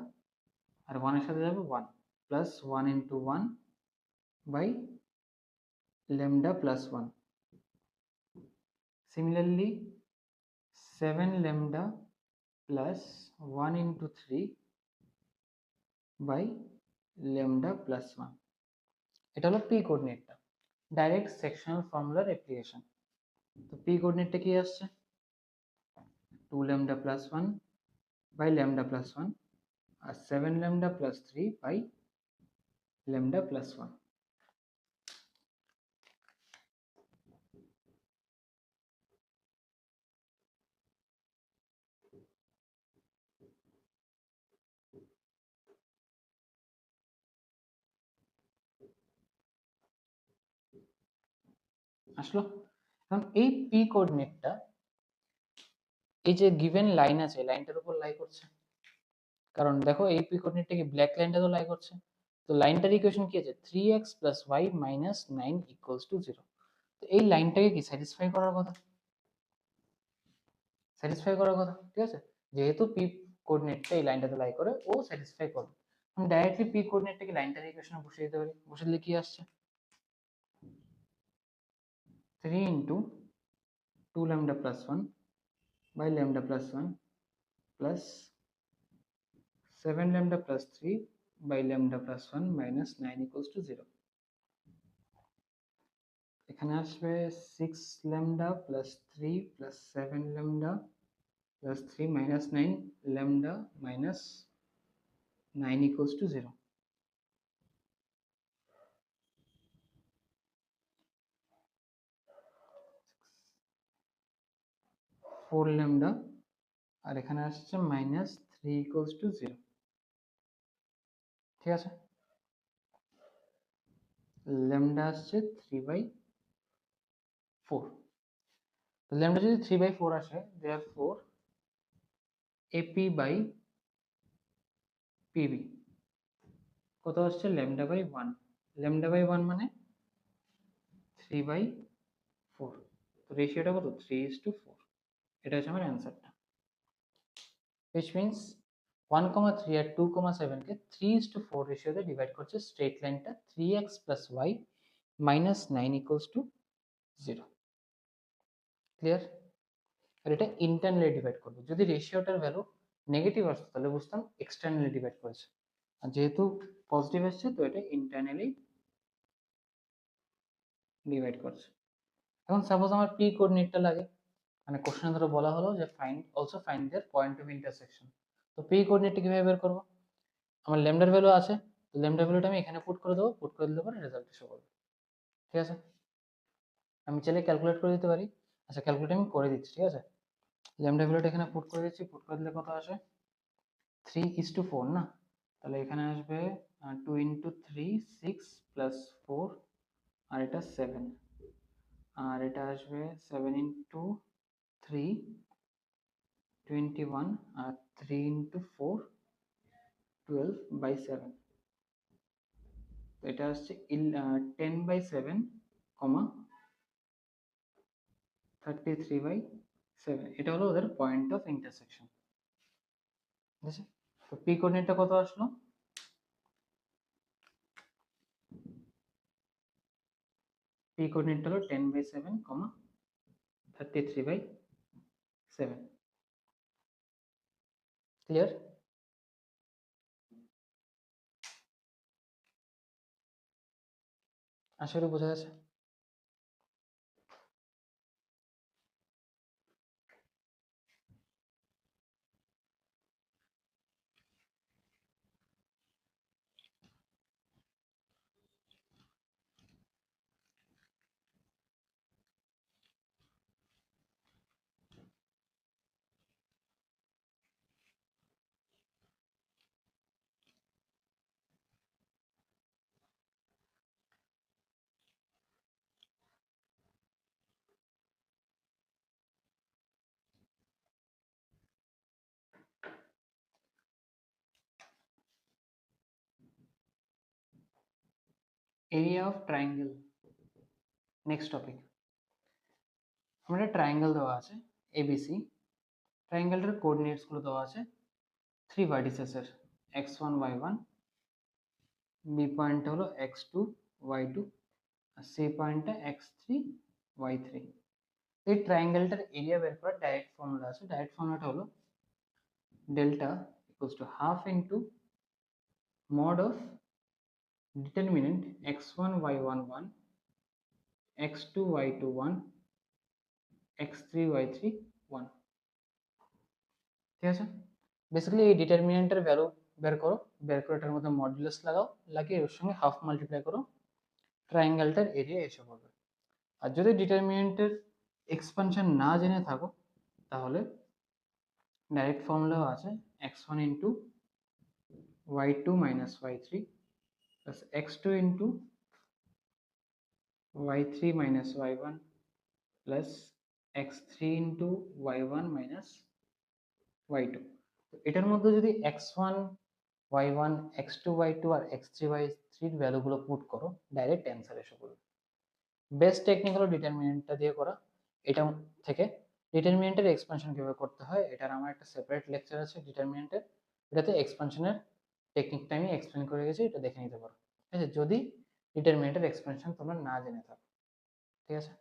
আর 1 এর সাথে যাবে 1 plus 1 into 1 by lambda plus 1। Similarly 7 lambda plus 1 into 3 by lambda plus 1। এটা হলো পি কোঅর্ডিনেটটা, ডাইরেক্ট সেকশনাল ফর্মুলার অ্যাপ্লিকেশন। তো পি কোঅর্ডিনেটটা কি আসছে, 2 lambda plus 1 by lambda plus 1 আর 7 lambda plus 3 by lambda plus 1। আসলো? এখন এই পি কোঅর্ডিনেটটা এই যে গিভেন লাইন আছে, লাইনটার উপর লাই করছে, কারণ দেখো এই পি কোঅর্ডিনেটটা কি ব্ল্যাক লাইনটা তো লাই করছে। তো লাইনটার ইকুয়েশন কি আছে, 3x + y - 9 = 0। তো এই লাইনটাকে কি স্যাটিসফাই করার কথা, স্যাটিসফাই করার কথা, ঠিক আছে? যেহেতু পি কোঅর্ডিনেটটা এই লাইনটাতে লাই করে, ও স্যাটিসফাই করবে। আমি ডাইরেক্টলি পি কোঅর্ডিনেটটাকে লাইনটার ইকুয়েশনে বসিয়ে দিতে পারি। বসিয়ে দিলে কি আসছে, 3 into 2 lambda plus 1 by lambda plus 1 plus 7 lambda plus 3 by lambda plus 1 minus 9 = 0। এখানে আসবে 6 lambda plus 3 plus 7 lambda plus 3 minus 9 lambda minus 9 = 0। 4 lambda আর এখানে আসছে মাইনাস 3 = 0। ঠিক আছে, ল্যামডা আসছে 3/4। তো ল্যামডা যদি 3/4 আসে, therefore AP বাই PB কত আসছে, λ/1। λ/1 মানে 3/4। তো রেশিওটা কত, 3:4। এটা হচ্ছে আমার অ্যান্সারটা। which means 1, 3 আর 2, 7 কে 3:4 রেশিওতে ডিভাইড করছে স্ট্রেট লাইনটা 3x + y - 9 = 0। ক্লিয়ার? আর এটা ইন্টারনালি ডিভাইড করবে। যদি রেশিওটার ভ্যালু নেগেটিভ আসতো তাহলে বুঝতাম এক্সটার্নালি ডিভাইড করেছে, আর যেহেতু পজিটিভ আসছে তো এটা ইন্টারনালি ডিভাইড করছে। এখন সাপোজ আমার পি কোঅর্ডিনেটটা লাগে, মানে কোশ্চেনে ধরো বলা হলো যে find their point of intersection. তো পি কোঅর্ডিনেটটা কিভাবে বের করব, আমার ল্যামডার ভ্যালু আছে, তো ল্যামডার ভ্যালুটা আমি এখানে পুট করে দেবো, পুট করে দিলে পরে রেজাল্ট শো করবে। ঠিক আছে, আমি চাইলে ক্যালকুলেট করে দিতে পারি। আচ্ছা, ক্যালকুলেট আমি করে দিচ্ছি, ঠিক আছে? ল্যামডা ভ্যালুটা এখানে পুট করে দিচ্ছি, পুট করে দিলে কত আসে, 3:4 না, তাহলে এখানে আসবে 2 × 3 6 + 4 আর এটা 7, আর এটা আসবে 7 × 3 21 আর 3 × 4 12/7। এটা আসছে 10/7, 33/7। এটা হলো ওদের পয়েন্ট অফ ইন্টারসেকশন। ঠিক আছে, তো পি কোঅর্ডিনেটটা কত আসলো, পি কোঅর্ডিনেটটা হলো 10/7, 33/7। ক্লিয়ার? আশা করি বোঝা গেছে। Area of triangle. Next topic, আমরা ট্রায়াঙ্গেল দেওয়া আছে এবিসি, ট্রায়াঙ্গেলটার কোঅর্ডিনেটসগুলো দেওয়া আছে 3 ভার্টিসেসের x1 y1, বি পয়েন্টটা হলো x2 y2 আর সি পয়েন্টটা x3 y3। এই ট্রায়াঙ্গেলটার এরিয়া বের করার ডাইরেক্ট ফর্মুলা আছে, ডাইরেক্ট ফর্মুলাটা হলো delta equals to half into mod of determinant x1 y1 1, x2 y2 1, x3 y3 1। ঠিক আছে, বেসিক্যালি এই ডিটারমিনেন্টের ভ্যালু বের করো, বের করে এটার মধ্যে মডুলাস লাগাও, লাগিয়ে এর সঙ্গে হাফ মাল্টিপ্লাই করো, ট্রায়াঙ্গেলটার এরিয়া এসে পড়বে। আর যদি ডিটারমিনেন্টের এক্সপানশন না জেনে থাকো তাহলে ডাইরেক্ট ফর্মুলাও আছে x1 into y2 minus y3 plus x2 into y3 minus y1 plus x3 into y1 minus y2। এটার মধ্যে যদি x1 y1 x2 y2 আর x3 y3 এর ভ্যালুগুলো পুট করো, ডাইরেক্ট অ্যান্সার এসে পড়বে। বেস্ট টেকনিক হলো ডিটারমিনেন্টটা দিয়ে করা। এটা থেকে ডিটারমিনেন্টের এক্সপানশন কিভাবে করতে হয় এটার আমার একটা সেপারেট লেকচার আছে ডিটারমিনেন্টের, এটাতে এক্সপানশনের টেকনিকটা আমি এক্সপ্লেন করে গেছি, এটা দেখে নিতে পারো। ঠিক আছে, যদি ডিটারমিনেন্টের এক্সপানশন তোমরা না জেনে থাকো। ঠিক আছে,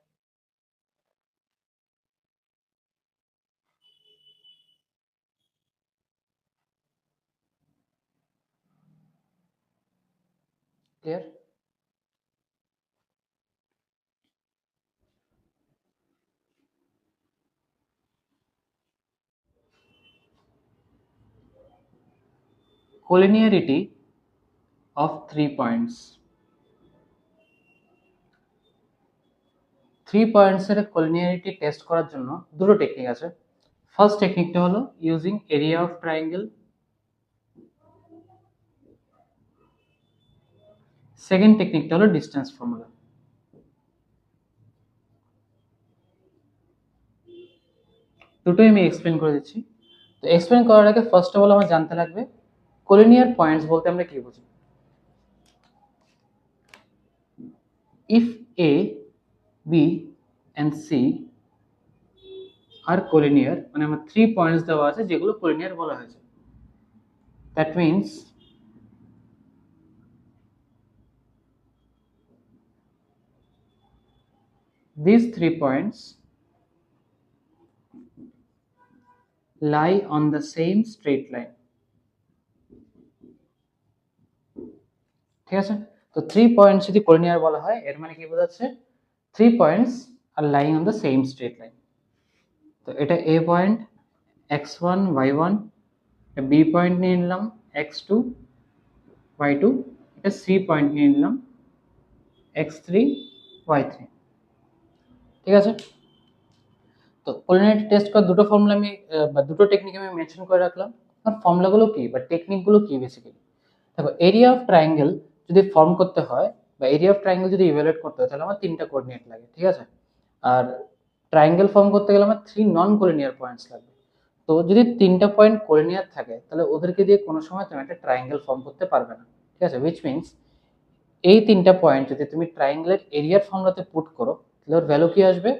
clear? collinearity of 3 points। 3 পয়েন্টসের collinearity test করার জন্য দুটো টেকনিক আছে। ফার্স্ট টেকনিকটা হলো using area of triangle, second টেকনিকটা হলো ডিসটেন্স ফর্মুলা। দুটোই আমি এক্সপ্লেন করে দিচ্ছি। তো এক্সপ্লেন করার আগে ফার্স্ট অফ অল আমার জানতে লাগবে কোলিনিয়ার পয়েন্টস বলতে আমরা কি বুঝি। If A B and C are collinear, মানে আমার 3 পয়েন্টস দেওয়া আছে যেগুলো কোলিনিয়ার বলা হয়েছে, that means these 3 points lie on the same straight line। ঠিক আছে, তো 3 পয়েন্টস যদি কোলিনিয়ার বলা হয় এর মানে কি বোঝাচ্ছে 3 পয়েন্টস আর lying on the same straight line. তো এটা এ পয়েন্ট x1 y1, এটা বি পয়েন্ট নিয়ে নিলাম x2 y2, এটা সি পয়েন্ট নিয়ে নিলাম x3 y3। ঠিক আছে, তো কোলিনিয়ারিটি টেস্ট করার দুটো ফর্মুলা আমি বা দুটো টেকনিক আমি মেনশন করে রাখলাম। আর ফর্মুলাগুলো কি বা টেকনিকগুলো কি বেসিক্যালি দেখো, এরিয়া অফ ট্রায়াঙ্গেল যদি ফর্ম করতে হয় বা এরিয়া অফ ট্রায়াঙ্গেল যদি ইভ্যালুয়েট করতে হয় তাহলে আমার 3টা কোঅর্ডিনেট লাগে। ঠিক আছে, আর ট্রায়াঙ্গেল ফর্ম করতে গেলে আমার 3 নন কোলিনিয়ার পয়েন্টস লাগবে। তো যদি 3টা পয়েন্ট কোলিনিয়ার থাকে তাহলে ওদেরকে দিয়ে কোনো সময় তুমি একটা ট্রায়াঙ্গেল ফর্ম করতে পারবে না। ঠিক আছে, উইচ মিনস এই 3টা পয়েন্ট যদি তুমি ট্রায়াঙ্গেলের এরিয়ার ফর্মুলাতে পুট করো তাহলে ওর ভ্যালু কি আসবে?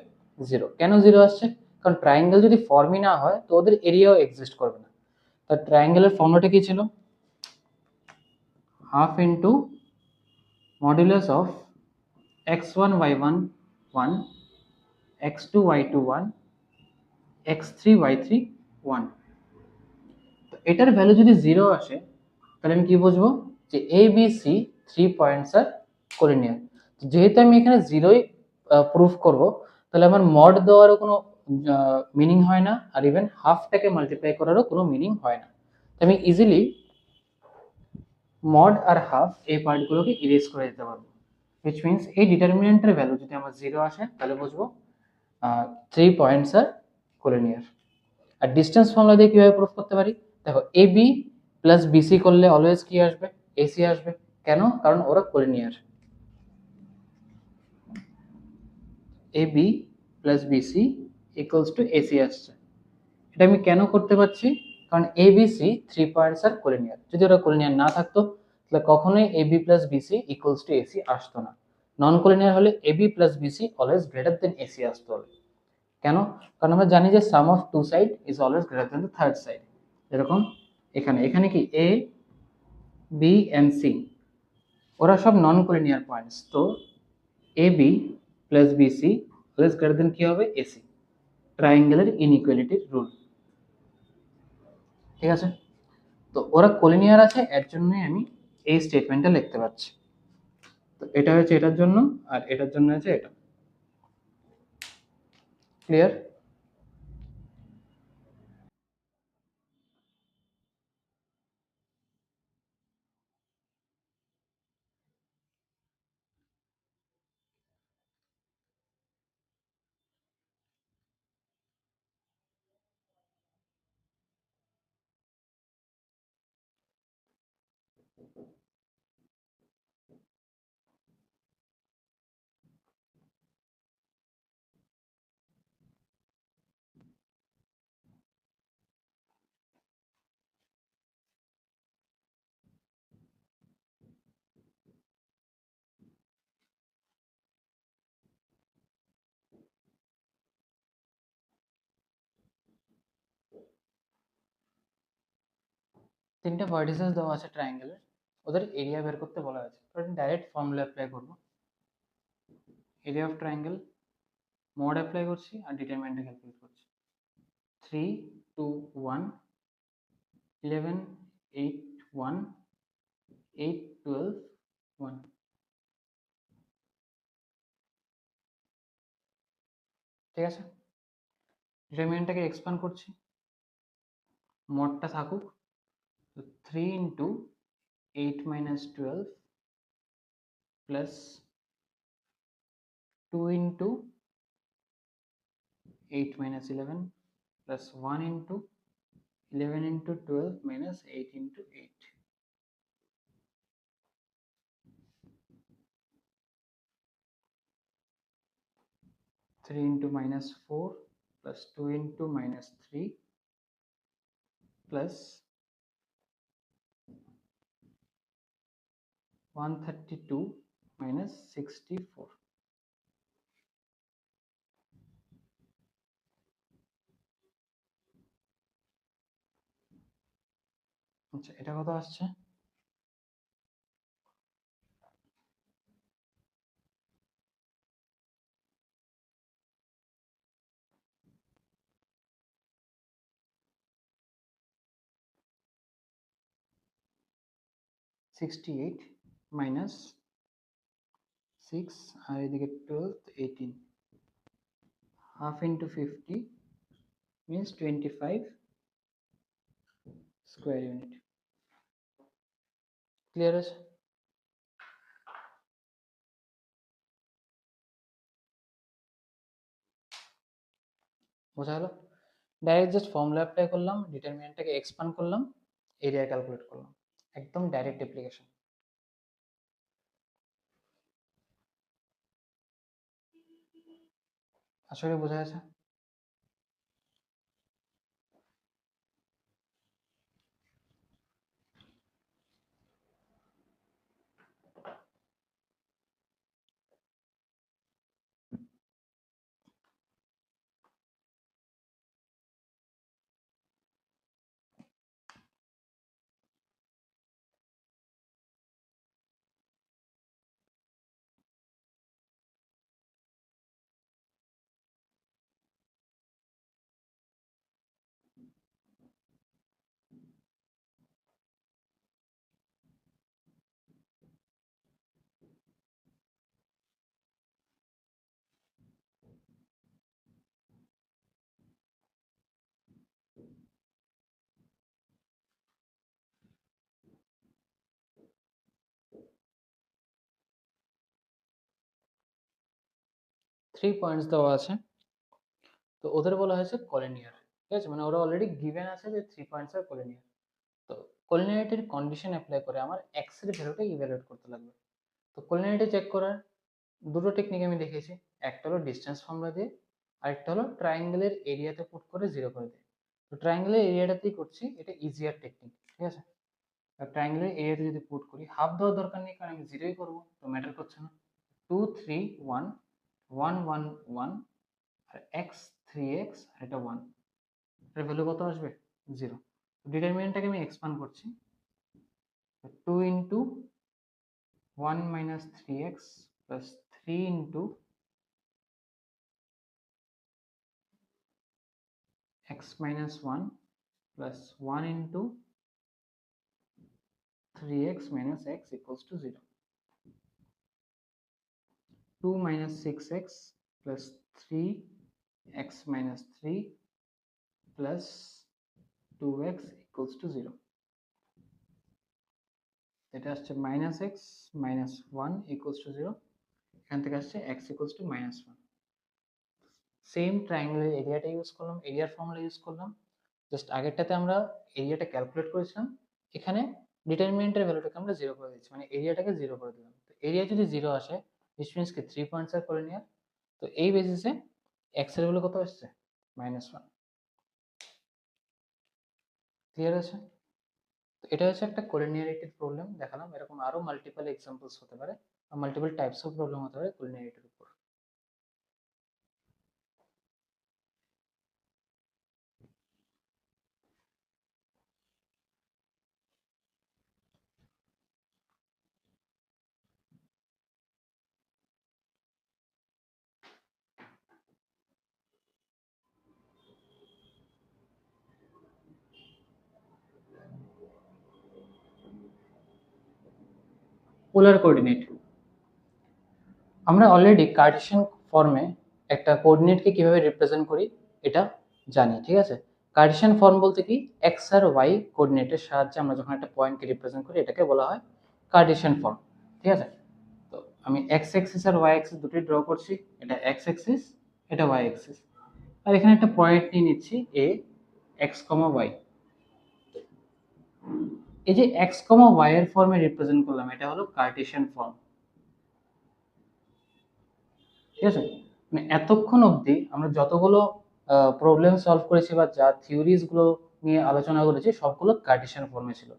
0। কেন 0 আসছে? কারণ ট্রায়াঙ্গেল যদি ফর্মই না হয় তো ওদের এরিয়াও এক্সিস্ট করবে না। তো ট্রায়াঙ্গেলের ফর্মুলাটা কি ছিল? Half into modulus of x1 y1 1, x2 y2 1, x3 y3 1। তো এটার ভ্যালু যদি 0 আসে তাহলে আমি কি বুঝবো যে এ B C 3 points are collinear. যেহেতু আমি এখানে 0ই প্রুফ করব তাহলে আমার মড দেওয়ারও কোনো মিনিং হয় না, আর ইভেন হাফটাকে মাল্টিপ্লাই করারও কোনো মিনিং হয় না। আমি ইজিলি মড আর হাফ এই পার্টগুলোকে ইরেজ করে দিতে পারবো, which means এই ডিটারমিনেন্টের ভ্যালু যদি আমার 0 আসে তাহলে বুঝবো 3 পয়েন্টস আর কোলিনিয়ার। আর ডিসটেন্স ফর্মুলা দিয়ে কিভাবে প্রুফ করতে পারি? দেখো এ বি প্লাস বিসি করলে অলওয়েজ কি আসবে? এসি আসবে। কেন? কারণ ওরা collinear. A B plus BC equals to AC আসছে। এটা আমি কেন করতে পারছি? কারণ A B C 3 points are collinear. যদি ওরা কোলিনিয়ার না থাকতো তাহলে কখনোই AB plus BC equals to AC আসতো না। নন কোলিনিয়ার হলে AB plus BC always greater than AC আসতো হবে। কেন? কারণ আমরা জানি যে sum of two side is always greater than the third side. এরকম এখানে এখানে কি এ বি এন্ড সি ওরা সব নন কোলিনিয়ার পয়েন্টস, তো A B plus BC always greater than কি হবে এসি, ট্রায়াঙ্গেলের ইনইকুয়ালিটির রুল। ঠিক আছে, তো ওরা কোলিনিয়ার আছে এর জন্যই আমি এই স্টেটমেন্টটা লিখতে পারছি। তো এটা হচ্ছে এটার জন্য আর এটার জন্য হচ্ছে এটা। ক্লিয়ার? তিনটা ভার্টিসেস দেওয়া আছে ট্রায়াঙ্গেলের, ওদের এরিয়া বের করতে বলা হয়েছে। তো ডাইরেক্ট ফর্মুলা অ্যাপ্লাই করব, area of triangle mode apply করছি আর ডিটারমিনেন্টটা ক্যালকুলেট করছি। 3 2 1 11 8 1 8 12 1। ঠিক আছে, ডিটারমিনেন্টটাকে এক্সপ্যান্ড করছি, মডটা থাকুক। তো 3 into 8 minus 12 plus 2 into 8 minus 11 plus 1 into 11 into 12 minus 8 into 8. 3 into minus 4 plus 2 into minus 3 plus 132 minus 64. আচ্ছা, এটা কত আসছে? $68 minus 6 আর এদিকে 12 18, half into 50 means 25 square unit. Clear আছে? বোঝা গেল? ডাইরেক্ট জাস্ট ফর্মুলা অ্যাপ্লাই করলাম, ডিটারমিনেন্টটাকে এক্সপ্যান্ড করলাম, এরিয়া ক্যালকুলেট করলাম, একদম ডাইরেক্ট অ্যাপ্লিকেশন। আশা করি বোঝা গেছে। 3 পয়েন্টস দেওয়া আছে, তো ওদের বলা হয়েছে কলিনিয়ার। ঠিক আছে, মানে ওরা অলরেডি গিভেন আছে যে 3 পয়েন্টস আর কলিনিয়ার। তো কলিনিয়ারিটির কন্ডিশন অ্যাপ্লাই করে আমার এক্স এর ভ্যালুটা ইভ্যালুয়েট করতে লাগবে। তো কলিনিয়ারিটি চেক করার দুটো টেকনিক আমি দেখেছি, একটা হলো ডিসটেন্স ফর্মুলা দিয়ে, আরেকটা হলো ট্রায়াঙ্গেলের এরিয়াতে পুট করে জিরো করে দিয়ে। তো ট্রায়াঙ্গেলের এরিয়াটাতেই করছি, এটা ইজিয়ার টেকনিক। ঠিক আছে, ট্রায়াঙ্গেলের এরিয়াতে যদি পুট করি, হাফ দেওয়ার দরকার নেই কারণ আমি জিরোই করবো, তো ম্যাটার করছে না। 2 3 1 1 1 1 আর এক্স 3x আর এটা 1, এর ভ্যালু কত আসবে? 0। ডিটারমিনেন্টটাকে আমি এক্সপ্যান্ড করছি, 2 into 1 minus 3x plus 3 into x minus 1 plus 1 into 3x minus x equals to 0. 2 minus 6x plus 3x minus 3 plus 2x equals to 0. এটা আসছে minus x minus 1 equals to 0. এখান থেকে আসছে x equals to minus 1. Same ট্রায়াঙ্গেলের এরিয়াটা ইউজ করলাম, এরিয়ার ফর্মুলা ইউজ করলাম। জাস্ট আগেরটাতে আমরা এরিয়াটা ক্যালকুলেট করেছিলাম, এখানে ডিটারমিনেন্টের ভ্যালুটাকে আমরা 0 করে দিচ্ছি, মানে এরিয়াটাকে 0 করে দিলাম। তো এরিয়া যদি 0 আসে which means কি 3 পয়েন্টস আর কোলিনিয়ার। তো এই বেসিসে x এর ভ্যালু কত আসছে? -1। ক্লিয়ার আছে? তো এটা হচ্ছে একটা কোলিনিয়ারিটির প্রবলেম দেখালাম। এরকম আরো মাল্টিপল এক্সাম্পলস হতে পারে, মাল্টিপল টাইপস অফ প্রবলেম হতে পারে কোলিনিয়ারিটির উপর। পোলার কোঅর্ডিনেট, আমরা অলরেডি কার্টেশিয়ান ফর্মে একটা কোঅর্ডিনেটকে কিভাবে রিপ্রেজেন্ট করি এটা জানি, ঠিক আছে? কার্টেশিয়ান ফর্ম বলতে কি, এক্স আর ওয়াই কোঅর্ডিনেটের সাহায্যে আমরা যখন একটা পয়েন্টকে রিপ্রেজেন্ট করি এটাকে বলা হয় কার্টেশিয়ান ফর্ম, ঠিক আছে? তো আমি এক্স অ্যাক্সিস আর ওয়াই অ্যাক্সিস দুটোই ড্র করছি, এটা এক্স অ্যাক্সিস, এটা ওয়াই অ্যাক্সিস, আর এখানে একটা পয়েন্ট নিয়ে নিচ্ছি এ, এক্স কমা ওয়াই। এই যে এক্স কমা ওয়াই এর ফর্মে রিপ্রেজেন্ট করলাম, এটা হলো কার্টেশিয়ান ফর্ম, ঠিক আছে? মানে এতক্ষণ অবধি আমরা যতগুলো প্রবলেম সলভ করেছি বা যা থিওরিজ গুলো নিয়ে আলোচনা করেছি সবগুলো কার্টেশিয়ান ফর্মে ছিল।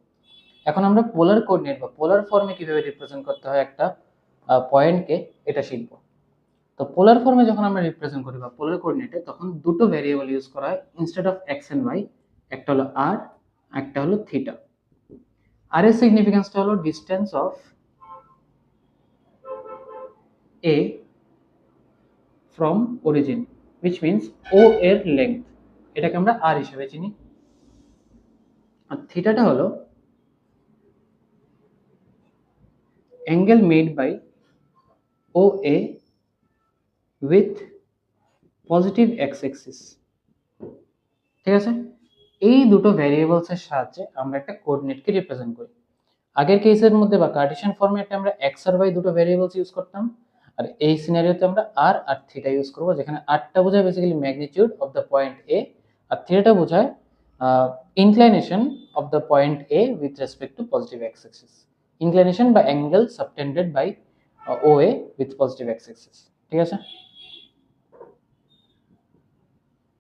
এখন আমরা পোলার কোঅর্ডিনেট বা পোলার ফর্মে কিভাবে রিপ্রেজেন্ট করতে হয় একটা পয়েন্টকে, এটা শিখবো। তো পোলার ফর্মে যখন আমরা রিপ্রেজেন্ট করি বা পোলার কোঅর্ডিনেটে, তখন দুটো ভ্যারিয়েবল ইউজ করা হয় instead of x and y. একটা হলো আর, একটা হলো থিটা। আর এর সিগনিফিকেন্সটা হলো distance of A from origin, which means ও এর লেংথ, এটাকে আমরা আর হিসেবে চিনি। আর থিটাটা হলো angle made by O A with positive x axis, ঠিক আছে? এই দুটো ভ্যারিয়েবলস এর সাহায্যে আমরা একটা কোঅর্ডিনেটকে রিপ্রেজেন্ট করি। আগের কেসের মধ্যে বা কার্টেশিয়ান ফর্মেটে আমরা এক্স আর ওয়াই দুটো ভ্যারিয়েবলস ইউজ করতাম, আর এই সিনারিওতে আমরা আর আর থিটা ইউজ করব, যেখানে আরটা বোঝায় basically magnitude of the point A, আর থিটাটা বোঝায় inclination of the point A with respect to positive x axis, inclination বা angle subtended by O A with positive x axis, ঠিক আছে?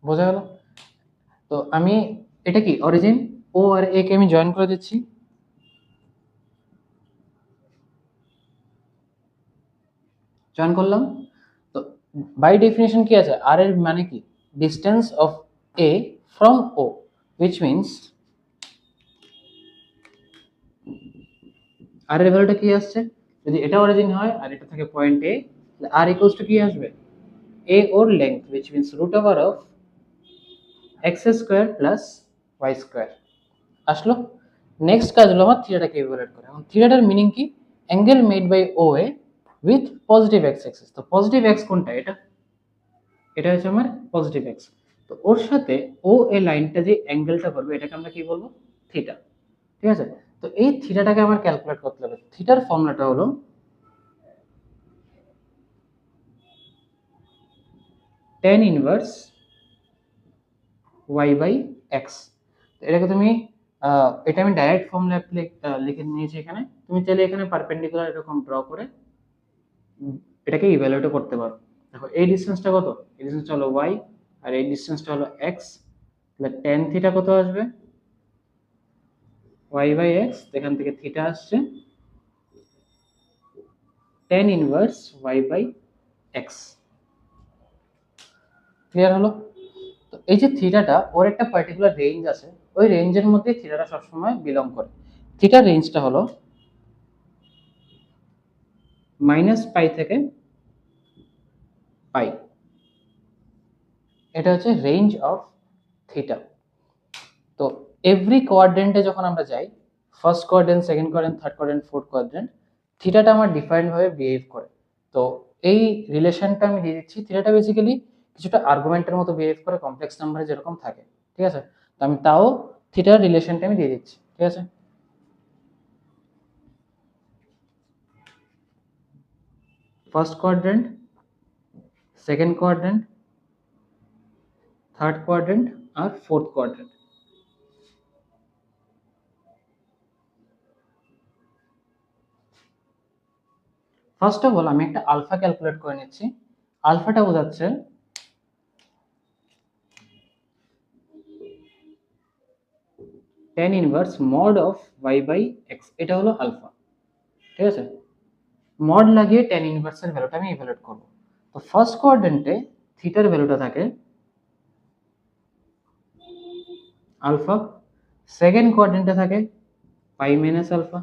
বোঝা গেল? তো আমি এটা কি অরিজিন, ও আর এ কে আমি জয়েন করে দিচ্ছি, জয়েন করলাম। তো বাই ডেফিনেশন কি আছে, আর এর মানে কি distance of A from O, which means r এর ভ্যালুটা কি আসছে, যদি এটা অরিজিন হয় আর এটা থাকে পয়েন্ট এ, তাহলে আর ইকুয়ালস টু কি আসবে, এ ওর length, which means root over of x square plus y square আসলো। নেক্সট কাজ হলো আমার থিটাটাকে ইভালুয়েট করা। এখন থিটাটার মিনিং কি, angle made by O A with positive x axis. তো পজিটিভ এক্স কোনটা, এটা, এটা হচ্ছে আমার পজিটিভ এক্স। তো ওর সাথে ও এ লাইনটা যে অ্যাঙ্গেলটা করবে এটাকে আমরা কি বলবো, থিটা, ঠিক আছে? তো এই থিটাটাকে আমার ক্যালকুলেট করতে হবে। থিটার ফর্মুলাটা হলো tan inverse y by x. এটাকে তুমি এটা আমি ডাইরেক্ট ফর্মুলা লিখে নিয়েছি এখানে, তুমি চাইলে এখানে পারপেন্ডিকুলার এরকম ড্র করে এটাকে ইভ্যালুয়েট করতে পারো। দেখো এই ডিসটেন্সটা কত, এই ডিসটেন্সটা হলো y আর এই ডিসটেন্সটা হলো x, তাহলে tan থিটা কত আসবে, ওয়াই বাই এক্স, এখান থেকে থিটা আসছে tan inverse y by x. Clear হলো? তো এই যে থিটাটা, ওর একটা পার্টিকুলার রেঞ্জ আছে, ওই রেঞ্জের মধ্যে থিটাটা সবসময় বিলং করে। থিটার রেঞ্জটা হলো মাইনাস পাই থেকে পাই, এটা হচ্ছে রেঞ্জ অফ থিটা। তো এভরি কোয়াড্রেন্টে যখন আমরা যাই, first quadrant, second quadrant, third quadrant, fourth quadrant, থিটাটা আমার ডিফারেন্ট ভাবে বিহেভ করে। তো এই রিলেশনটা আমি দিয়ে দিচ্ছি। থিটাটা বেসিক্যালি কিছুটা আর্গুমেন্টের মতো বিহেভ করে, কমপ্লেক্স নাম্বারে যেরকম থাকে, ঠিক আছে? তো আমি তাও থিটার রিলেশনটা আমি দিয়ে দিচ্ছি, ঠিক আছে? First quadrant, second quadrant, third quadrant আর fourth quadrant. First of all আমি একটা আলফা ক্যালকুলেট করে নিচ্ছি। আলফাটা বোঝাচ্ছে tan inverse mod of y by x, এটা হলো আলফা, ঠিক আছে? মড লাগিয়ে tan ইনভার্সের ভ্যালুটা আমি ইভ্যালুয়েট করব। তো ফার্স্ট কোয়াড্রেন্টে থিটার ভ্যালুটা থাকে আলফা, সেকেন্ড কোয়াড্রেন্টে থাকে পাই মাইনাস আলফা,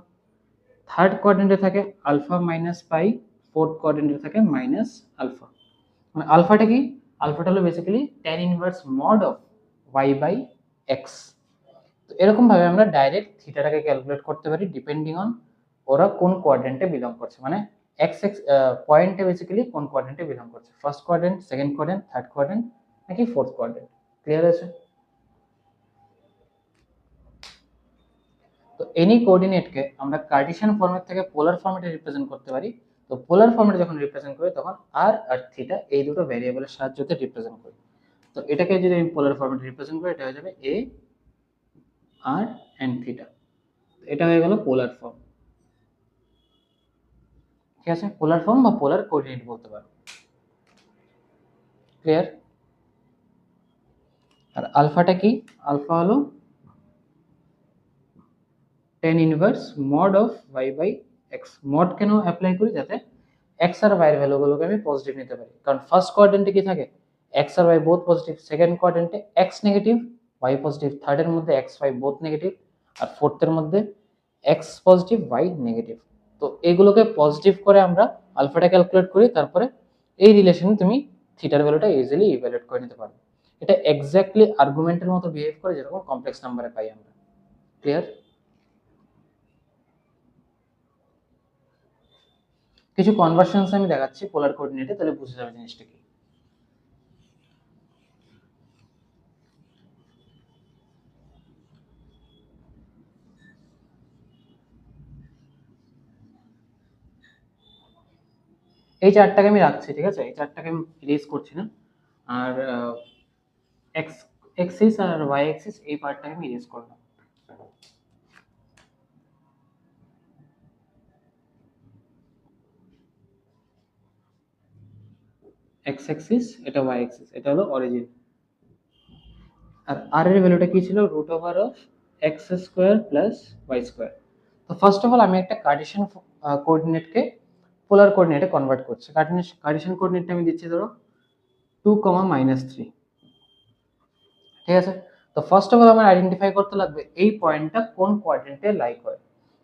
থার্ড কোয়াড্রেন্টে থাকে আলফা মাইনাস পাই, ফোর্থ কোয়াড্রেন্টে থাকে মাইনাস আলফা। মানে আলফাটা কি? আলফাটা হলো basically tan inverse mod of y by x। তো এরকম ভাবে আমরা ডাইরেক্ট থিটাটাকে ক্যালকুলেট করতে পারি ডিপেন্ডিং অন ওরা কোন কোয়াড্রেন্টে বিলং করছে, মানে এক্স এক্স পয়েন্টে বেসিক্যালি কোন কোয়াড্রেন্টে বিলং করছে, first quadrant, second quadrant, third quadrant নাকি ফোর্থ কোয়াড্রেন্ট। ক্লিয়ার আছে? তো এনি কোঅর্ডিনেটকে আমরা কার্টেসিয়ান ফরম্যাট থেকে পোলার ফরম্যাটে রিপ্রেজেন্ট করতে পারি। তো পোলার ফরম্যাটে যখন রিপ্রেজেন্ট করি তখন আর আর থিটা এই দুটো ভ্যারিয়েবলের সাহায্যে রিপ্রেজেন্ট করি। তো এটাকে যদি আমি পোলার ফরম্যাটে রিপ্রেজেন্ট করি, এটা হয়ে যাবে এ আর এন্ড থিটা। এটা হয়ে গেল পোলার ফর্ম, ঠিক আছে? পোলার ফর্ম বা পোলার কোঅর্ডিনেট বলতে পারো। ক্লিয়ার? আর আলফাটা কি? আলফা হলো tan inverse mod of y by x। Mod কেন অ্যাপ্লাই করি? যাতে x আর y এর ভ্যালুগুলোকে আমি পজিটিভ নিতে পারি। কারণ ফার্স্ট কোয়াড্রেন্টে কি থাকে? x আর y বোথ পজিটিভ, সেকেন্ড কোয়াড্রেন্টে x নেগেটিভ y পজিটিভ, থার্ডের মধ্যে x y বোথ নেগেটিভ, আর ফোর্থের মধ্যে x পজিটিভ y নেগেটিভ। তো এগুলোকে পজিটিভ করে আমরা আলফাটা ক্যালকুলেট করি, তারপরে এই রিলেশনে তুমি থিটার ভ্যালুটা ইজিলি ইভ্যালুয়েট করে নিতে পারবে। এটা এক্স্যাক্টলি আর্গুমেন্টের মতো বিহেভ করে, যেরকম কমপ্লেক্স নাম্বারে পাই আমরা। ক্লিয়ার? কিছু কনভার্সনস আমি দেখাচ্ছি পোলার কোঅর্ডিনেটে, তাহলে বুঝে যাবে জিনিসটা কি। এই চারটাকে আমি রাখছি, ঠিক আছে? এই চারটাকে আমি ইরেজ করছি না। আর এক্স এক্সিস আর ওয়াই এক্সিস এই পার্টটাকে আমি ইরেজ করলাম। এক্স এক্সিস, এটা ওয়াই এক্সিস, এটা হলো অরিজিন। আর আর এর ভ্যালুটা কি ছিল? Root over of x square plus y square. তো ফার্স্ট অফ অল আমি একটা কার্টেসিয়ান কোঅর্ডিনেটকে পোলার কোঅর্ডিনেটে কনভার্ট করছি। কার্টেসিয়ান কোঅর্ডিনেটটা আমি দিচ্ছি ধরো 2, -3, ঠিক আছে? তো ফার্স্ট অফ অল আমার আইডেন্টিফাই করতে লাগবে এই পয়েন্টটা কোন কোয়াড্রেন্টে লাই করে।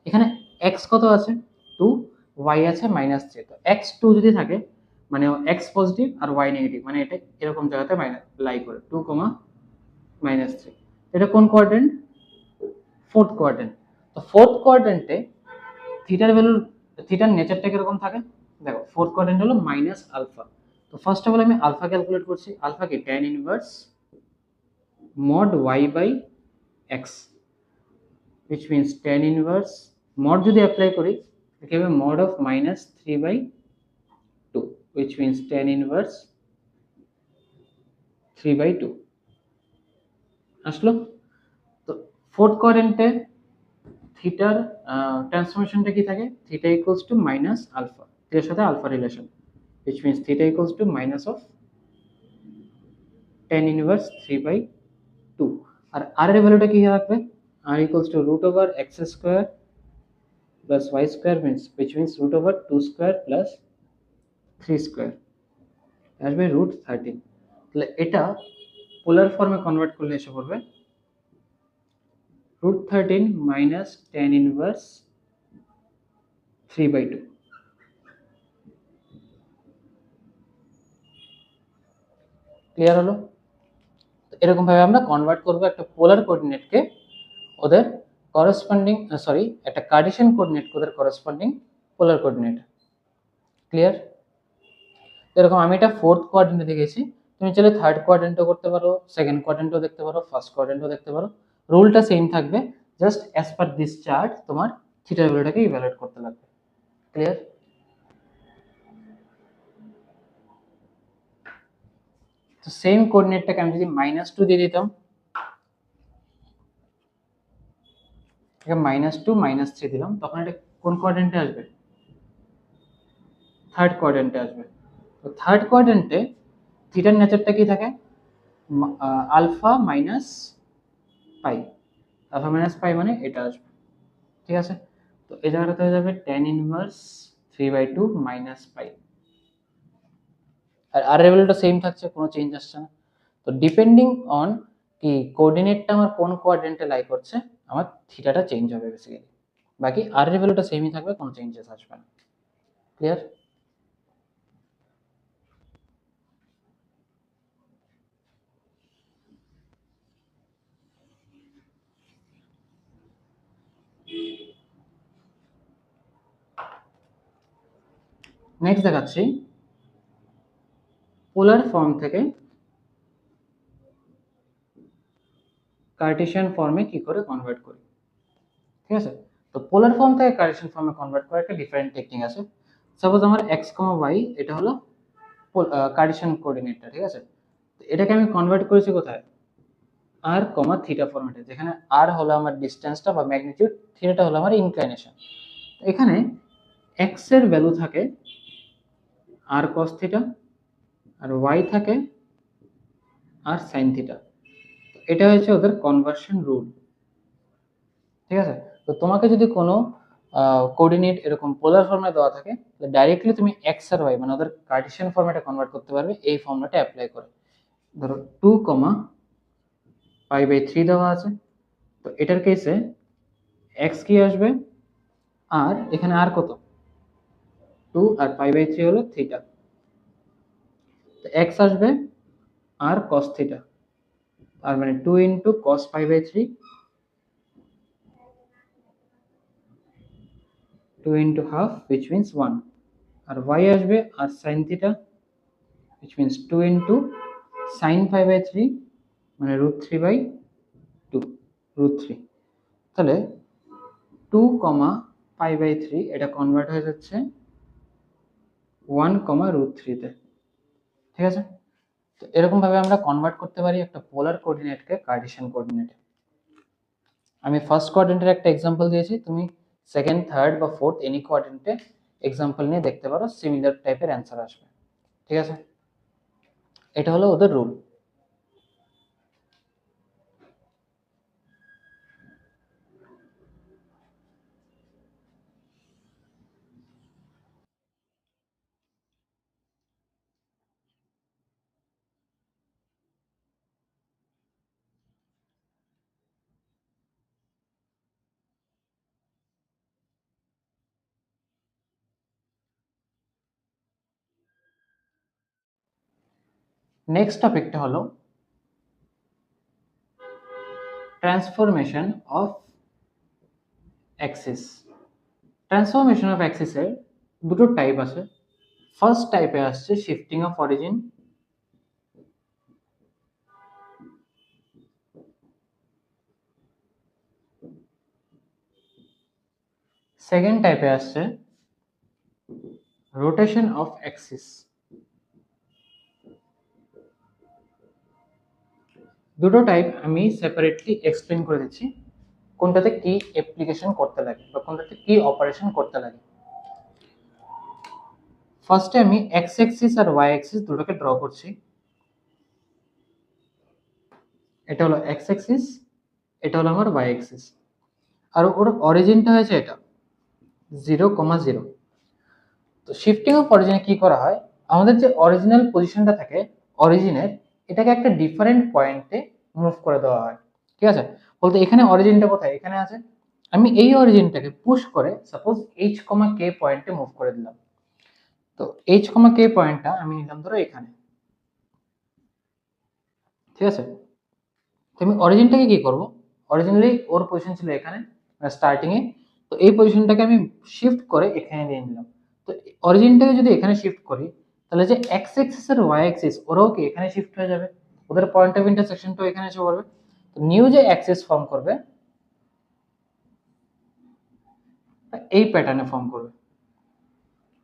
এখানে এক্স কত আছে? 2, ওয়াই আছে -3। তো x2 যদি থাকে মানে এক্স পজিটিভ আর ওয়াই নেগেটিভ, মানে এটা এরকম জায়গাতে লাই করে 2, -3। এটা কোন কোয়াড্রেন্ট? Fourth quadrant. তো ফোর্থ কোয়াড্রেন্টে থিটার ভ্যালু, থিটার নেচারটা কিরকম থাকে দেখো। ফোর্থ কোয়াড্রেন্ট হলো মাইনাস আলফা। তো ফার্স্ট অফ অল আমি আলফা ক্যালকুলেট করছি। আলফা কি? tan inverse mod y by x, which means tan inverse mod যদি অ্যাপ্লাই করি এটা হবে mod of -3/2, which means tan inverse 3/2 আসলো। তো ফোর্থ কোয়াড্রেন্টে থিটার ট্রান্সফরমেশনটা কি থাকে? Theta equals to minus alpha, এর সাথে alpha relation, which means theta equals to minus of tan inverse 3/2। আর আর এর ভ্যালুটা কি থাকবে? r equals to root over x square plus y square which means root over 2 square plus 3 square আসবে √13। তাহলে এটা পোলার ফর্মে কনভার্ট করলে এসে পড়বে √13 minus tan inverse 3/2। ক্লিয়ার হলো? এরকম ভাবে আমরা কনভার্ট করব একটা পোলার কোঅর্ডিনেটকে ওদের করসপন্ডিং একটা কার্টেসিয়ান কোঅর্ডিনেটকে ওদের করসপন্ডিং পোলার কোঅর্ডিনেট। ক্লিয়ার? এরকম আমি এটা ফোর্থ কোয়াড্রেন্টে দেখেছি, তুমি চাইলে থার্ড কোয়াড্রেন্টও করতে পারো, সেকেন্ড কোয়াড্রেন্টও দেখতে পারো, ফার্স্ট কোয়াড্রেন্টও দেখতে পারো। রুলটা সেম থাকবে, just as per this chart তোমার থিটা ভ্যালুটাকে ইভ্যালুয়েট করতে লাগবে। ক্লিয়ার? তো সেম কোঅর্ডিনেটটাকে আমি যদি -2 দিয়ে দিতাম, -2 -3 দিলাম, তখন এটা কোন কোয়াড্রেন্টে আসবে? থার্ড কোয়াড্রেন্টে আসবে। তো থার্ড কোয়াড্রেন্টে থিটার নেচারটা কি থাকে? Alpha minus pi. Alpha minus pi মানে এটা আসবে। ঠিক আছে? তো এই জায়গাটাতে হয়ে যাবে tan ইনভার্স 3/2 মাইনাস পাই। আর আর এর ভ্যালুটা সেম থাকছে, কোনো চেঞ্জ আসছে না। তো ডিপেন্ডিং অন কি কোঅর্ডিনেটটা আমার কোন কোয়াড্রেন্টে লাই করছে, আমার থিটাটা চেঞ্জ হবে বেসিক্যালি। বাকি আর এর ভ্যালুটা সেমই থাকবে, কোনো চেঞ্জেস আসবে না। ক্লিয়ার? নেক্সট দেখাচ্ছি পোলার ফর্ম থেকে কার্টেসিয়ান ফর্মে কি করে কনভার্ট করি। ঠিক আছে? তো পোলার ফর্ম থেকে কার্টেসিয়ান ফর্মে কনভার্ট করার একটা ডিফারেন্ট টেকনিক আছে। সাপোজ আমার x, y এটা হলো কার্টেসিয়ান কোঅর্ডিনেটটা। ঠিক আছে? তো এটাকে আমি কনভার্ট করেছি কোথায়? r, থিটা ফরম্যাটে, যেখানে r হলো আমার ডিসটেন্সটা বা ম্যাগনিটিউড, থিটাটা হলো আমার ইনক্লিনেশন। এখানে x এর ভ্যালু থাকে r cos থিটা আর y থাকে r sin থিটা। এটা হচ্ছে ওদের কনভার্সন রুল। ঠিক আছে? তো তোমাকে যদি কোনো কোঅর্ডিনেট এরকম পোলার ফর্মে দেওয়া থাকে, তাহলে ডাইরেক্টলি তুমি x আর y মানে ওদের কার্টেসিয়ান ফরম্যাটে কনভার্ট করতে পারবে এই ফর্মুলাটা অ্যাপ্লাই করে। ধরো 2, π/3 দেওয়া আছে, তো এটার কেসে x কি আসবে? আর এখানে আর কত? 2 আর π/3 হলো থিটা। তো x আসবে আর cos থিটা, আর মানে 2 into cos π/3, 2 into half which means 1, আর y আসবে r sin theta which means 2 into sin π/3 মানে √3/2, √3। তাহলে 2, π/3 এটা কনভার্ট হয়ে যাচ্ছে 1, √3 তে। ঠিক আছে? তো এরকম ভাবে আমরা কনভার্ট করতে পারি একটা পোলার কোঅর্ডিনেটকে কার্টেসিয়ান কোঅর্ডিনেটে। আমি ফার্স্ট কোয়াড্রেন্টের একটা এক্সাম্পল দিয়েছি, তুমি সেকেন্ড, থার্ড বা ফোর্থ এনি কোয়াড্রেন্টে এক্সাম্পল নিয়ে দেখতে পারো, সিমিলার টাইপের অ্যান্সার আসবে। ঠিক আছে? এটা হলো ওদের রুল। নেক্সট টপিকটা হলো transformation of axis. Transformation of অ্যাক্সিসের দুটো টাইপ আছে। ফার্স্ট টাইপে আসছে শিফটিং অফ অরিজিন, সেকেন্ড টাইপে আসছে রোটেশন অফ অ্যাক্সিস। দুটো টাইপ আমি সেপারেটলি এক্সপ্লেন করে দিচ্ছি, কোনটাতে কি অ্যাপ্লিকেশন করতে লাগে বা কোনটাতে কি অপারেশন করতে লাগে। ফার্স্টে আমি এক্স অ্যাক্সিস আর ওয়াই অ্যাক্সিস দুটোকে ড্র করছি। এটা হলো এক্স অ্যাক্সিস, এটা হলো আমার ওয়াই অ্যাক্সিস, আর ওর অরিজিনটা হয়েছে এটা 0,0। তো শিফটিং অফ অরিজিনে কি করা হয়, আমাদের যে অরিজিনাল পজিশনটা থাকে অরিজিনের, এটাকে একটা ডিফারেন্ট পয়েন্টে মুভ করে দেওয়া হয়। ঠিক আছে, বলতে এখানে অরিজিনটা কোথায়, এখানে আছে, আমি এই অরিজিনটাকে পুশ করে সাপোজ এইচ কমা কে পয়েন্টে মুভ করে দিলাম। তো এইচ কমা কে পয়েন্টটা আমি নিলাম ধরো এখানে। ঠিক আছে, তো আমি অরিজিনটাকে কি করব, অরিজিনালি ওর পজিশন ছিল এখানে স্টার্টিং এ, তো এই পজিশনটাকে আমি শিফট করে এখানে নিয়ে নিলাম। তো অরিজিনটাকে যদি এখানে শিফট করি, তাহলে যে এক্স অ্যাক্সিস আর ওয়াই অ্যাক্সিস ওরাও কি এখানে শিফট হয়ে যাবে, ওদের পয়েন্ট অফ ইন্টারসেকশনটাও এখানে এসে পড়বে। তো নিউ যে অ্যাক্সিস ফর্ম করবে এই প্যাটার্নে ফর্ম করবে।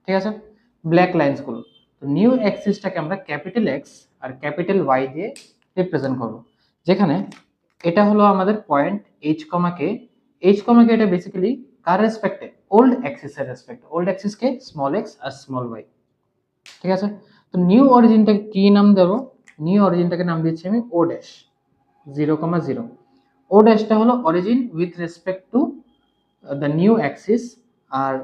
ঠিক আছে, ব্ল্যাক লাইনস গুলো। তো নিউ অ্যাক্সিসটাকে আমরা ক্যাপিটাল এক্স আর ক্যাপিটাল ওয়াই দিয়ে রিপ্রেজেন্ট করব, যেখানে এটা হলো আমাদের point h comma k. H comma k এটা বেসিক্যালি কার রেসপেক্টে, ওল্ড অ্যাক্সিসের রেসপেক্ট, ওল্ড অ্যাক্সিসকে স্মল এক্স আর স্মল ওয়াই। ঠিক আছে, তো নিউ অরিজিনটাকে কি নাম দেবো, নিউ অরিজিনটাকে নাম দিচ্ছি আমি ও ড্যাশ 0,0। ও ড্যাশটা হলো origin with respect to the new axis, আর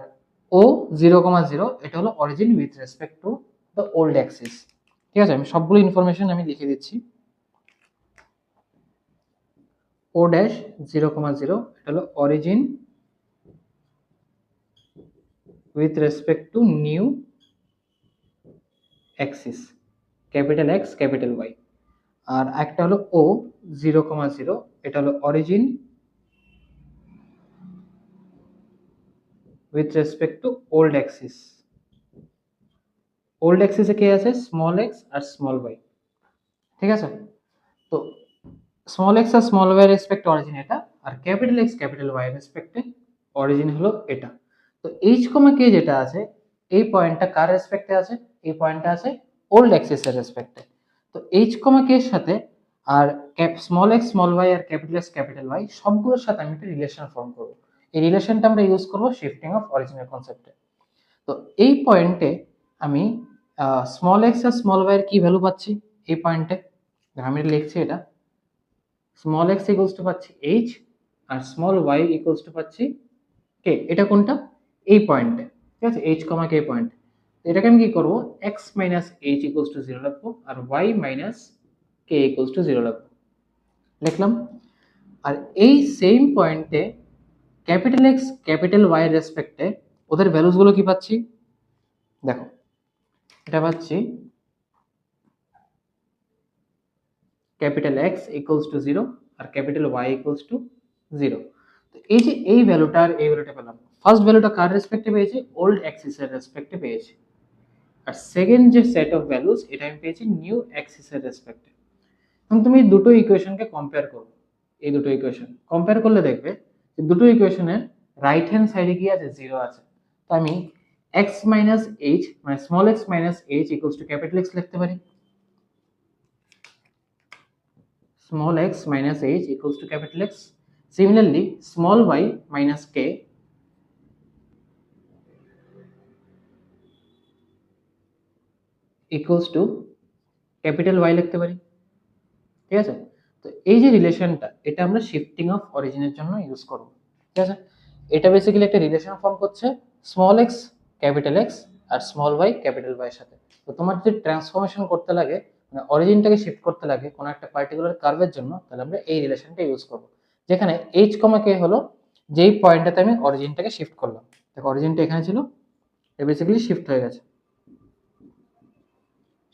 ও 0,0 এটা হলো origin with respect to the old axis. ঠিক আছে, আমি সবগুলো ইনফরমেশন আমি লিখে দিচ্ছি। ও ড্যাশ 0,0 এটা হলো origin with respect to new axis, capital x capital y. আর একটা হলো ও 0,0 এটা হলো origin with respect to old axis. Old অ্যাক্সিসে কে আছে, স্মল এক্স আর স্মল ওয়াই। ঠিক আছে, তো স্মল এক্স আর স্মল ওয়াই রেসপেক্ট অরিজিন এটা, আর ক্যাপিটাল এক্স ক্যাপিটাল ওয়াই রেসপেক্টে অরিজিন হলো এটা। তো এইচ কমা কে যেটা আছে, এই পয়েন্টটা কার রেসপেক্টে আছে, এই পয়েন্টটা আছে ওল্ড অ্যাক্সিসের রেসপেক্টে। তো এইচ কমা কে এর সাথে আর স্মল এক্স স্মল ওয়াই আর ক্যাপিটাল এক্স ক্যাপিটাল ওয়াই সবগুলোর সাথে আমি একটা রিলেশন ফর্ম করব। এই রিলেশনটা আমরা ইউজ করব শিফটিং অফ অরিজিনের কনসেপ্টে। তো এই পয়েন্টে আমি স্মল এক্স আর স্মল ওয়াই এর কি ভ্যালু পাচ্ছি, এই পয়েন্টে আমি লিখছি এটা স্মল এক্স ইকুয়ালস টু পাচ্ছি এইচ, আর স্মল ওয়াই ইকুয়ালস টু পাচ্ছি কে। এটা কোনটা, এই পয়েন্টে। ঠিক আছে, এইচ কমা কে পয়েন্ট। এটাকে আমি কি করবো, x minus h equals to 0 লিখবো, আর y minus k equals to 0 লিখবো, লিখলাম। আর এই সেম পয়েন্টে ক্যাপিটাল এক্স ক্যাপিটাল ওয়াই এর রেসপেক্টে ওদের ভ্যালুস গুলো কি পাচ্ছি, দেখো এটা পাচ্ছি ক্যাপিটাল এক্স ইকুয়ালস টু 0 আর ক্যাপিটাল ওয়াই ইকুয়ালস টু 0। তো এই যে এই ভ্যালুটা আর এই ভ্যালুটা পেলাম, ফার্স্ট ভ্যালুটা কার রেসপেক্টে পেয়েছি, ওল্ড অ্যাক্সিসের রেসপেক্টে পেয়েছি, আর সেকেন্ড যে সেট অফ ভ্যালুস এটা আমি পেয়েছি নিউ অ্যাক্সিসের রেসপেক্টে। এবং তুমি দুটো ইকুয়েশনকে কম্পেয়ার করো, এই দুটো ইকুয়েশন কম্পেয়ার করলে দেখবে যে দুটো ইকুয়েশনের রাইট হ্যান্ড সাইডে কি আছে, 0 আছে। তো আমি এক্স মাইনাস এইচ মানে small x minus h equals two capital x লিখতে পারি, small x minus h equals to capital X. Similarly, small y minus k equals to capital Y লিখতে পারি। ঠিক আছে, তো এই যে রিলেশনটা এটা আমরা শিফটিং অফ অরিজিনের জন্য ইউজ করব। ঠিক আছে, এটা বেসিক্যালি একটা রিলেশন ফর্ম করছে স্মল এক্স ক্যাপিটাল এক্স আর স্মল ওয়াই ক্যাপিটাল ওয়াই এর সাথে। তো তোমার যদি ট্রান্সফরমেশন করতে লাগে, মানে অরিজিনটাকে শিফট করতে লাগে কোনো একটা পার্টিকুলার কার্ভের জন্য, তাহলে আমরা এই রিলেশনটা ইউজ করব, যেখানে এইচ কমা কে হলো যেই পয়েন্টটাতে আমি অরিজিনটাকে শিফট করলাম। দেখো অরিজিনটা এখানে ছিল, এটা বেসিক্যালি শিফট হয়ে গেছে,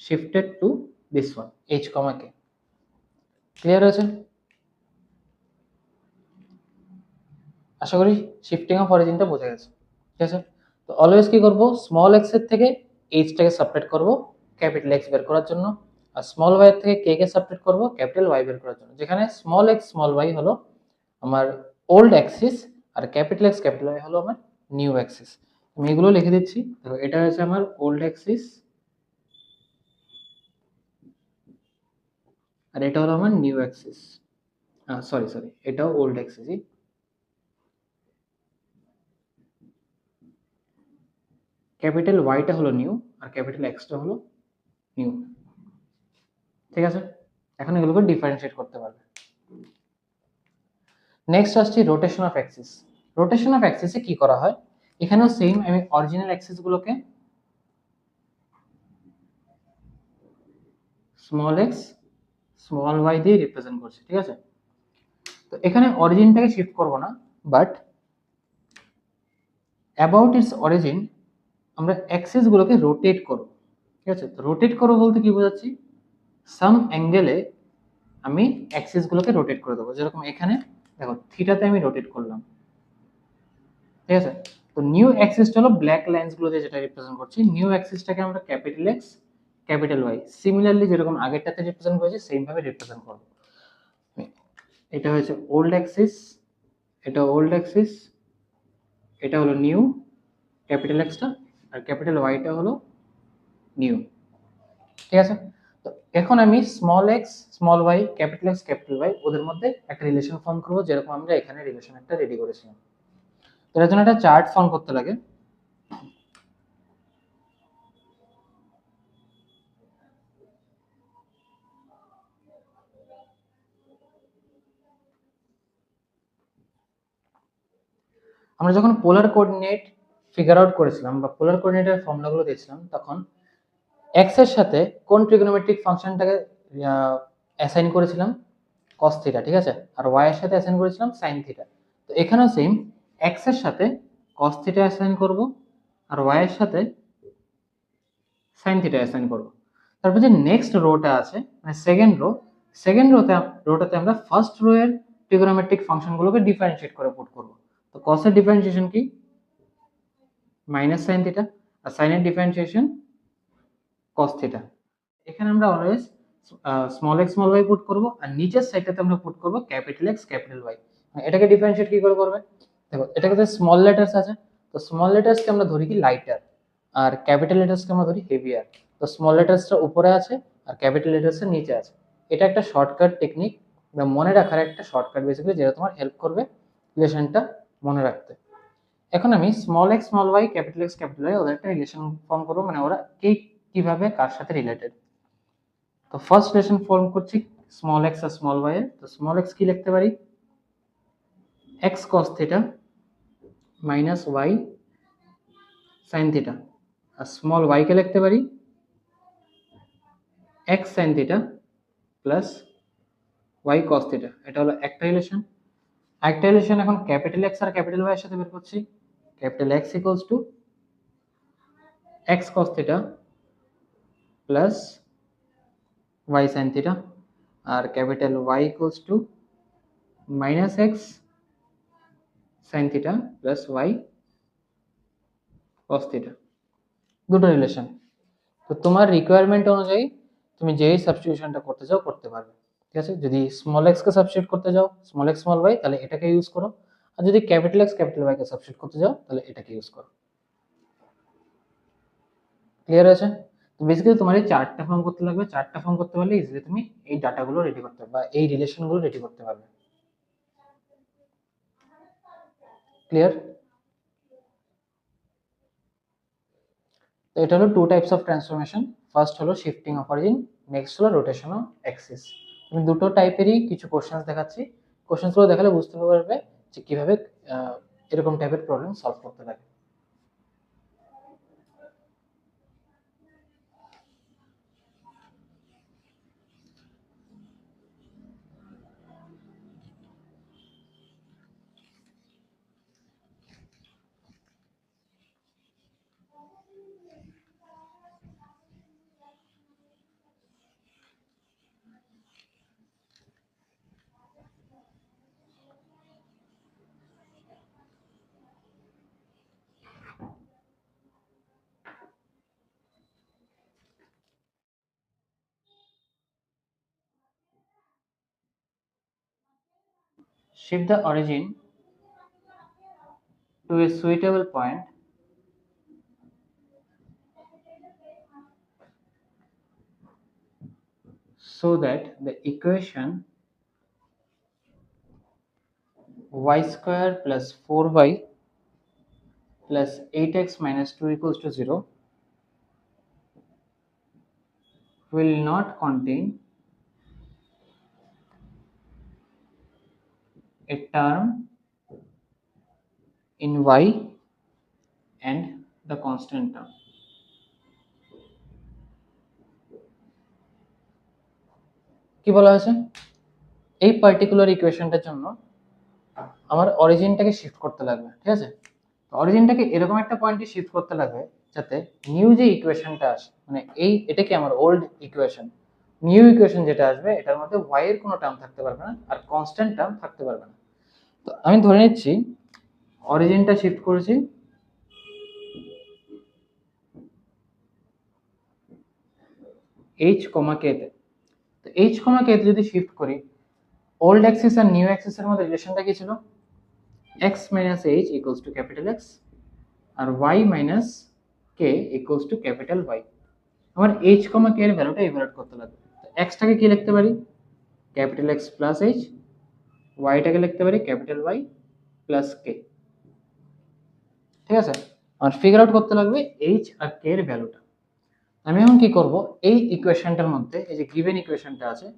shifted to this one H comma K. Clear আছে, আশা করি শিফটিং অফ অরিজিনটা বোঝা গেছে। ঠিক আছে, তো অলওয়েজ কি করব, স্মল এক্স এর থেকে এইচটাকে সাবট্রাক্ট করব ক্যাপিটাল এক্স বের করার জন্য, আর স্মল ওয়াই এর থেকে কে কে সাবট্রাক্ট করব ক্যাপিটাল ওয়াই বের করার জন্য, যেখানে স্মল এক্স স্মল ওয়াই হলো আমার ওল্ড অ্যাক্সিস আর ক্যাপিটাল এক্স ক্যাপিটাল ওয়াই হলো আমার নিউ অ্যাক্সিস। আমি এগুলো লিখে দিচ্ছি, দেখো এটা হচ্ছে আমার ওল্ড অ্যাক্সিস আর এটা হলো আমার নিউ অ্যাক্সিস, সরি সরি এটাও ওল্ড অ্যাক্সিসই। ক্যাপিটাল ওয়াইটা হলো নিউ আর ক্যাপিটাল এক্সটা হলো নিউ। ঠিক আছে, এখন এগুলোকে ডিফারেন্সিয়েট করতে পারবে। নেক্সট আসছি rotation of axis. Rotation of অ্যাক্সিসে কি করা হয়, এখানেও সেম, আমি অরিজিনাল অ্যাক্সিস গুলোকে স্মল এক্স স্মল ওয়াই দিয়ে রিপ্রেজেন্ট করছি, ঠিক আছে। তো এখানে অরিজিনটাকে শিফট করব না, বাট অ্যাবাউট ইটস অরিজিন আমরা অ্যাক্সিস গুলোকে রোটেট করব, ঠিক আছে। তো রোটেট করব বলতে কি বোঝাচ্ছি, সাম অ্যাঙ্গেলে আমি অ্যাক্সিস গুলোকে রোটেট করে দেবো। যেরকম এখানে দেখো থিটাতে আমি রোটেট করলাম, ঠিক আছে। তো নিউ অ্যাক্সিসটা হলো ব্ল্যাক লাইনস গুলো দিয়ে যেটা রিপ্রেজেন্ট করছি, নিউ অ্যাক্সিসটাকে আমরা capital x capital y similarly যেরকম আগেরটাতে রিপ্রেজেন্ট করেছি সেম ভাবে রিপ্রেজেন্ট করব। এটা হচ্ছে ওল্ড অ্যাক্সিস, এটা ওল্ড অ্যাক্সিস, এটা হলো নিউ ক্যাপিটাল এক্সটা, আর ক্যাপিটাল ওয়াইটা হলো নিউ, ঠিক আছে। তো এখন আমি small x small y capital x capital y ওদের মধ্যে একটা রিলেশন ফর্ম করবো, যেরকম আমরা এখানে রিলেশন একটা রেডি করেছিলাম। তো এর জন্য একটা চার্ট ফর্ম করতে লাগে। আমরা যখন পোলার কোঅর্ডিনেট ফিগার আউট করেছিলাম বা পোলার কোঅর্ডিনেটের ফর্মুলাগুলো দিয়েছিলাম, তখন এক্স এর সাথে কোন ট্রিগোনোমেট্রিক ফাংশনটাকে অ্যাসাইন করেছিলাম, cos থিটা, ঠিক আছে। আর y এর সাথে অ্যাসাইন করেছিলাম sin থিটা। তো এখানেও সেম, x এর সাথে cos থিটা অ্যাসাইন করব আর y এর সাথে sin থিটা অ্যাসাইন করব। তারপর যে নেক্সট রোটা আছে মানে সেকেন্ড রোটাতে আমরা ফার্স্ট রো এর ট্রিগোনোমেট্রিক ফাংশনগুলোকে ডিফারেন্সিয়েট করে পুট করব। তো cos এর ডিফারেন্সিয়েশন কি, মাইনাস sin থিটা, আর sin এর ডিফারেন্সিয়েশন cos থিটা। এখানে আমরা always small x small y put করব, আর নিচের সাইডটাতে আমরা পুট করব ক্যাপিটাল এক্স ক্যাপিটাল ওয়াই। এটাকে ডিফারেন্সিয়েট কি করে করবে, দেখো এটাকে তো স্মল লেটার্স আছে, তো স্মল লেটার্সকে আমরা ধরি কি লাইটার, আর ক্যাপিটাল লেটার্সকে আমরা ধরি হেভিয়ার। তো স্মল লেটার্সটা উপরে আছে আর ক্যাপিটাল লেটার্সটা নিচে আছে। এটা একটা শর্টকাট টেকনিক বা মনে রাখার একটা শর্টকাট বেসিক্যালি, যেটা তোমার হেল্প করবে রিলেশনটা মনে রাখতে। এখন আমি small x small y capital x capital y ওদের একটা রিলেশন ফর্ম করবো, মানে ওরা কিভাবে কার সাথে রিলেটেড। তো ফার্স্ট রিলেশন ফর্ম করছি স্মল এক্স আর স্মল ওয়াই এর। তো স্মল এক্স কি লিখতে পারি, x cos theta minus y sine theta, আর স্মল ওয়াই কে লিখতে পারি x sine theta plus y cos theta. এটা হলো একটা রিলেশন। আরেকটা রিলেশন এখন ক্যাপিটাল এক্স আর ক্যাপিটাল ওয়াই এর সাথে বের করছি, capital x equals to x cos theta plus y sine theta, আর capital y equals to minus x sine theta plus y cos theta. দুটো রিলেশন। তো তোমার রিকোয়ারমেন্ট অনুযায়ী তুমি যেই সাবস্টিটিউশনটা করতে চাও করতে পারবে, ঠিক আছে। যদি স্মল এক্স কে সাবস্টিটিউট করতে যাও স্মল এক্স স্মল ওয়াই, তাহলে এটাকে ইউজ করো। আর যদি ক্যাপিটাল এক্স ক্যাপিটাল ওয়াই কে সাবস্টিটিউট করতে যাও তাহলে এটাকে ইউজ করো। ক্লিয়ার আছে? তো বেসিক্যালি তোমার এই চারটা ফর্ম করতে লাগবে, চারটা ফর্ম করতে পারলে ইজিলি তুমি এই ডাটাগুলো রেডি করতে পারবে বা এই রিলেশনগুলো রেডি করতে পারবে। ক্লিয়ার? তো এটা হলো two types of transformation. First হলো শিফটিং অফ অরিজিন, নেক্সট হলো রোটেশন অফ অ্যাক্সিস। আমি দুটো টাইপেরই কিছু কোশ্চেন্স দেখাচ্ছি, কোশ্চেন্সগুলো দেখালে বুঝতে পারবে যে কিভাবে এরকম টাইপের প্রবলেম সলভ করতে লাগে। Shift the origin to a suitable point so that the equation y square plus 4y plus 8x minus 2 equals to 0 will not contain a term in y and the constant term. কি বলা হয়েছে, এই পার্টিকুলার ইকুয়েশনটার জন্য আমার অরিজিনটাকে শিফট করতে লাগবে, ঠিক আছে। অরিজিনটাকে এরকম একটা পয়েন্টে শিফট করতে লাগবে যাতে নিউ যে ইকুয়েশনটা আসে, মানে এটা কি আমার ওল্ড ইকুয়েশন, নিউ ইকুয়েশন যেটা আসবে এটার মধ্যে y এর কোনো টার্ম থাকতে পারবে না আর কনস্ট্যান্ট টার্ম থাকতে পারবে না। তো আমি ধরে নিচ্ছি অরিজিনটা শিফট করেছি h, k তে। তো h, k তে যদি শিফট করি, ওল্ড অ্যাক্সিস আর নিউ অ্যাক্সিসের মধ্যে রিলেশনটা কি ছিল, x minus h equals to capital X আর y minus k equals to capital Y। আমার h, k এর ভ্যালুটা ইভালুয়েট করতে লাগবে। x টাকে কি লিখতে পারি, capital X plus h, y টাকে লিখতে পারি ক্যাপিটাল Y প্লাস k, ঠিক আছে। আর ফিগার আউট করতে লাগবে h আর k এর ভ্যালুটা। আমি এখন কি করব, এই ইকুয়েশনটার মধ্যে এই যে গিভেন ইকুয়েশনটা আছে,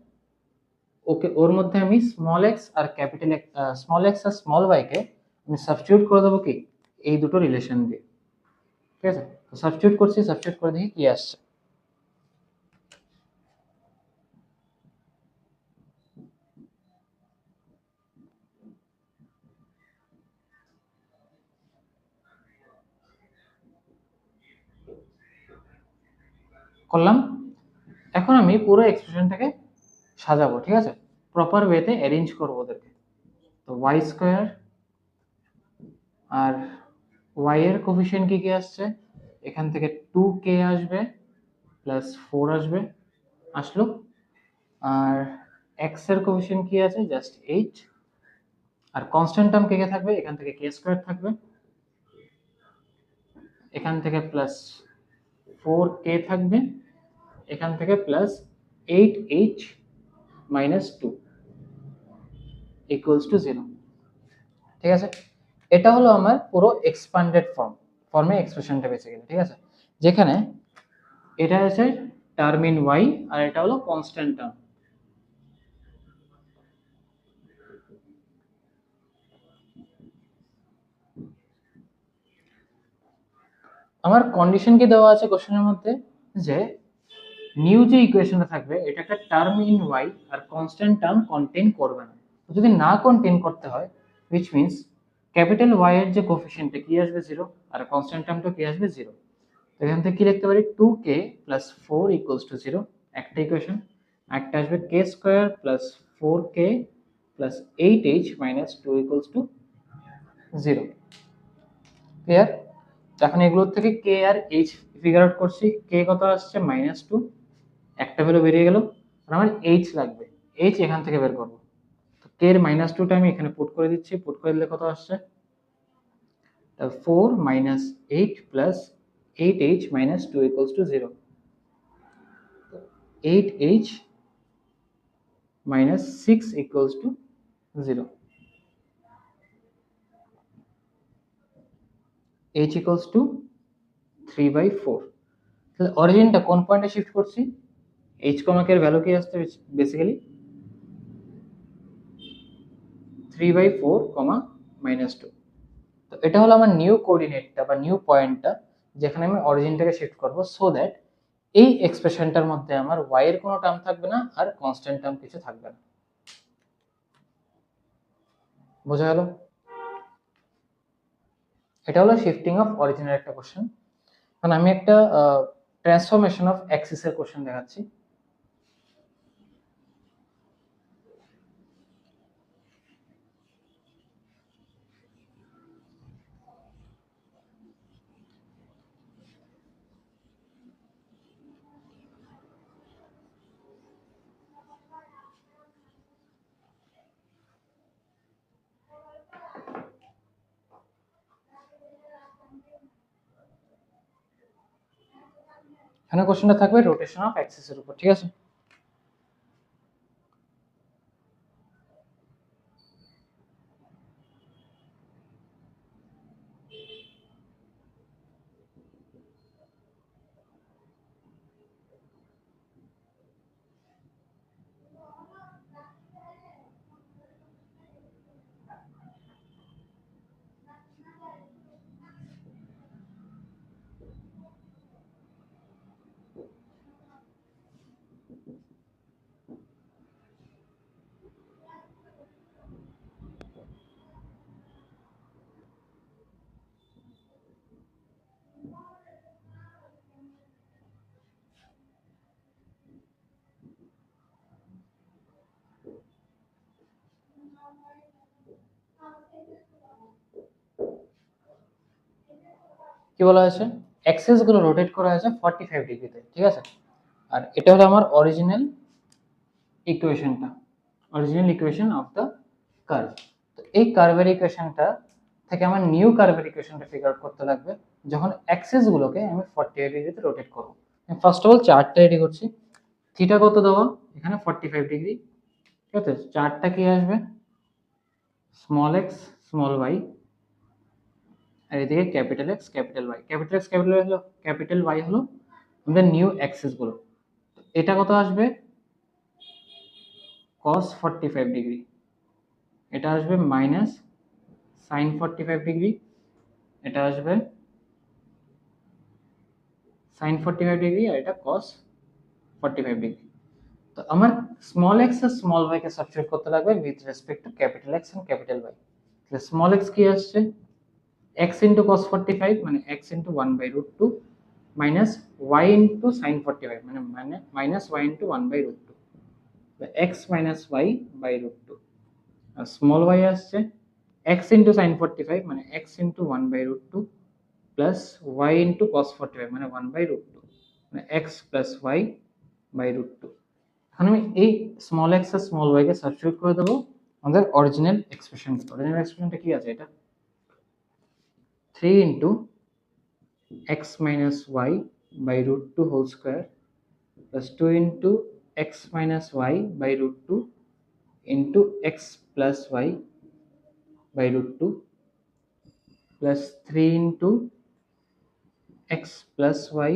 ওকে ওর মধ্যে আমি স্মল x আর ক্যাপিটাল স্মল x আর স্মল y কে আমি সাবস্টিটিউট করে দেবো কি এই দুটো রিলেশন দিয়ে, ঠিক আছে। তো সাবস্টিটিউট করছি, সাবস্টিটিউট করে দেখি কি আসছে। করলাম। এখন আমি পুরো এক্সপ্রেশনটাকে সাজাবো, ঠিক আছে, প্রপার ওয়েতে অ্যারেঞ্জ করবো ওদেরকে। তো y স্কোয়ার আর y এর কোফিশিয়েন্ট কি কি আসছে, এখান থেকে 2k আসবে প্লাস 4 আসবে, আসলো। আর x এর কোফিশিয়েন্ট কি আছে, জাস্ট 8। আর কনস্ট্যান্ট টার্ম কে কে থাকবে, এখান থেকে k স্কোয়ার থাকবে, এখান থেকে প্লাস 4k থাকবে, এখান থেকে plus 8h minus 2 equals to 0, ঠিক আছে। এটা হলো আমার পুরো এক্সপ্যান্ডেড ফর্মে এক্সপ্রেশনটা বেঁচে গেল, ঠিক আছে, যেখানে এটা আছে টার্ম ইন y আর এটা হলো কনস্ট্যান্ট টার্ম। আমার কন্ডিশন কি দেওয়া আছে কোশ্চেনের মধ্যে, যে নিউ যে ইকুয়েশনটা থাকবে এটা একটা টার্ম ইন y আর কনস্ট্যান্ট টার্ম কন্টেইন করবে না। যদি না কন্টেইন করতে হয়, which means ক্যাপিটাল y এর যে কোফিশিয়েন্টটা কি আসবে 0 আর কনস্ট্যান্ট টার্মটা কি আসবে 0। তো এখান থেকে কি লিখতে পারি, 2k প্লাস 4 ইকুয়ালস টু 0, একটা ইকুয়েশন। একটা আসবে k square plus 4k plus 8h minus 2 equals to 0। Clear? এখন এগুলোর থেকে k আর h ফিগার আউট করছি, k কত আসছে -2, একটা ভ্যালু বেরিয়ে গেল, আর আমার h লাগবে, h এখান থেকে বের করব। তো k এর -2টা আমি এখানে পুট করে দিচ্ছি, পুট করে দিলে কত আসছে, 4 minus 8 plus 8h minus 2 equals to 0. 8h minus 6 equals to 0. h equals to 3/4. তাহলে অরিজিনটা কোন পয়েন্টে শিফট করছি, h, k এর ভ্যালু কি আসছে বেসিক্যালি 3/4, -2। তো এটা হলো আমার নিউ কোঅর্ডিনেটটা বা নিউ পয়েন্টটা, যেখানে আমি অরিজিনটাকে শিফট করব, সো দ্যাট এই এক্সপ্রেশনটার মধ্যে আমার y এর কোনো টার্ম থাকবে না আর কনস্ট্যান্ট টার্ম কিছু থাকবে না। বোঝা গেল? এটা হলো শিফটিং অফ অরিজিনের একটা কোশ্চেন। কারণ আমি একটা ট্রান্সফরমেশন অফ অ্যাক্সিসের কোশ্চেন দেখাচ্ছি। এখানে কোশ্চেনটা থাকবে রোটেশন অফ অ্যাক্সিসের উপর, ঠিক আছে। কি বলা হয়েছে, অ্যাক্সিস গুলো রোটেট করা হয়েছে 45 ডিগ্রিতে, ঠিক আছে। আর এটা হলো আমার অরিজিনাল ইকুয়েশনটা, original equation of the curve. তো এই কার্ভের ইকুয়েশনটা থেকে আমার নিউ কার্ভের ইকুয়েশনটা ফিগার আউট করতে লাগবে যখন অ্যাক্সিস গুলোকে আমি 45 ডিগ্রিতে রোটেট করব। ফার্স্ট অফ অল চার্টটা রেডি করছি। থিটা কত দেওয়া, এখানে 45 ডিগ্রি, ঠিক আছে। চার্টটা কি আসবে, স্মল এক্স স্মল ওয়াই, আর এদিকে capital x capital y. Capital x capital y হলো, ক্যাপিটাল ওয়াই হলো আমাদের নিউ অ্যাক্সিস গুলো। এটা কত আসবে, cos 45 ডিগ্রি, এটা আসবে মাইনাস sin 45 ডিগ্রি, এটা আসবে sin 45 ডিগ্রি, আর এটা cos 45 ডিগ্রি। তো আমার স্মল এক্স আর স্মল ওয়াই কে সাবস্টিটিউট করতে লাগবে with respect to capital x and capital y. তাহলে স্মল এক্স কি আসছে, x into cos 45 মানে x into 1/√2 minus y into sin 45 মানে minus y into 1/√2, x minus y by √2। আর স্মল y আসছে x into sin 45 মানে x into 1/√2 plus y into cos 45 মানে 1/√2 মানে x plus y by √2। এখন আমি এই স্মল x আর স্মল y কে সাবস্টিটিউট করে দেবো আমাদের অরিজিনাল এক্সপ্রেশনটা। অরিজিনাল এক্সপ্রেশনটা কি আছে, এটা 3 into x minus y by √2 whole square plus 2 into x minus y by √2 into x plus y by √2 plus 3 into x plus y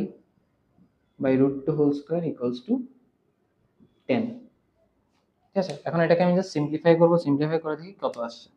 by √2 whole square equals to 10, ঠিক আছে। এখন এটাকে আমি জাস্ট সিম্পলিফাই করব, সিম্পলিফাই করে দেখি কত আসছে।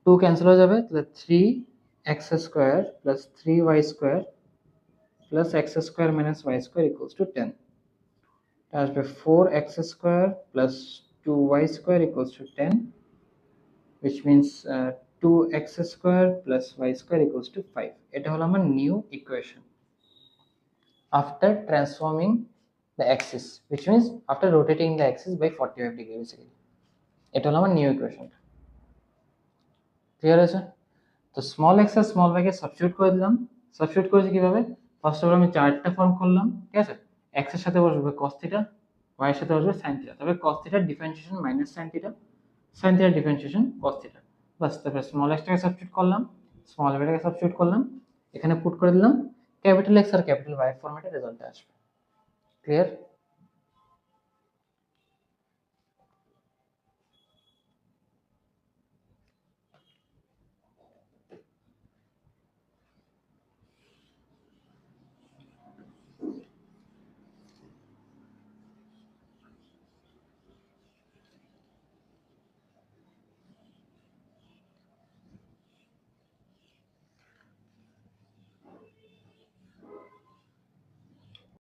টু ক্যান্সেল হয়ে যাবে, তাহলে 3x square plus 3y square plus x square minus y square equals two 10। আসবে 4x square plus 2y square equals two 10, which means 2x square plus y square equals two 5। এটা হলো আমার new equation after transforming the axis, which means after rotating the axis by 45 degree basically। এটা হলো আমার নিউ ইকুয়েশনটা, ক্লিয়ার আছে। তো স্মল এক্স আর স্মল ওয়াই কে সাবস্টিটিউট করে দিলাম। সাবস্টিটিউট করেছি কিভাবে, ফার্স্ট অফ অল আমি চার্টটা ফর্ম করলাম, ঠিক আছে। এক্স এর সাথে বসবে cos থিটা, ওয়াই এর সাথে বসবে sin থিটা। তবে cos থিটার differentiation minus sin theta, sin থিটার ডিফারেন্সিয়েশন cos থিটা। বাস, তারপরে স্মল এক্সটাকে সাবস্টিটিউট করলাম, স্মল ওয়াইটাকে সাবস্টিটিউট করলাম, এখানে পুট করে দিলাম, ক্যাপিটাল এক্স আর ক্যাপিটাল ওয়াই এর ফরম্যাটে রেজাল্ট আসবে। ক্লিয়ার।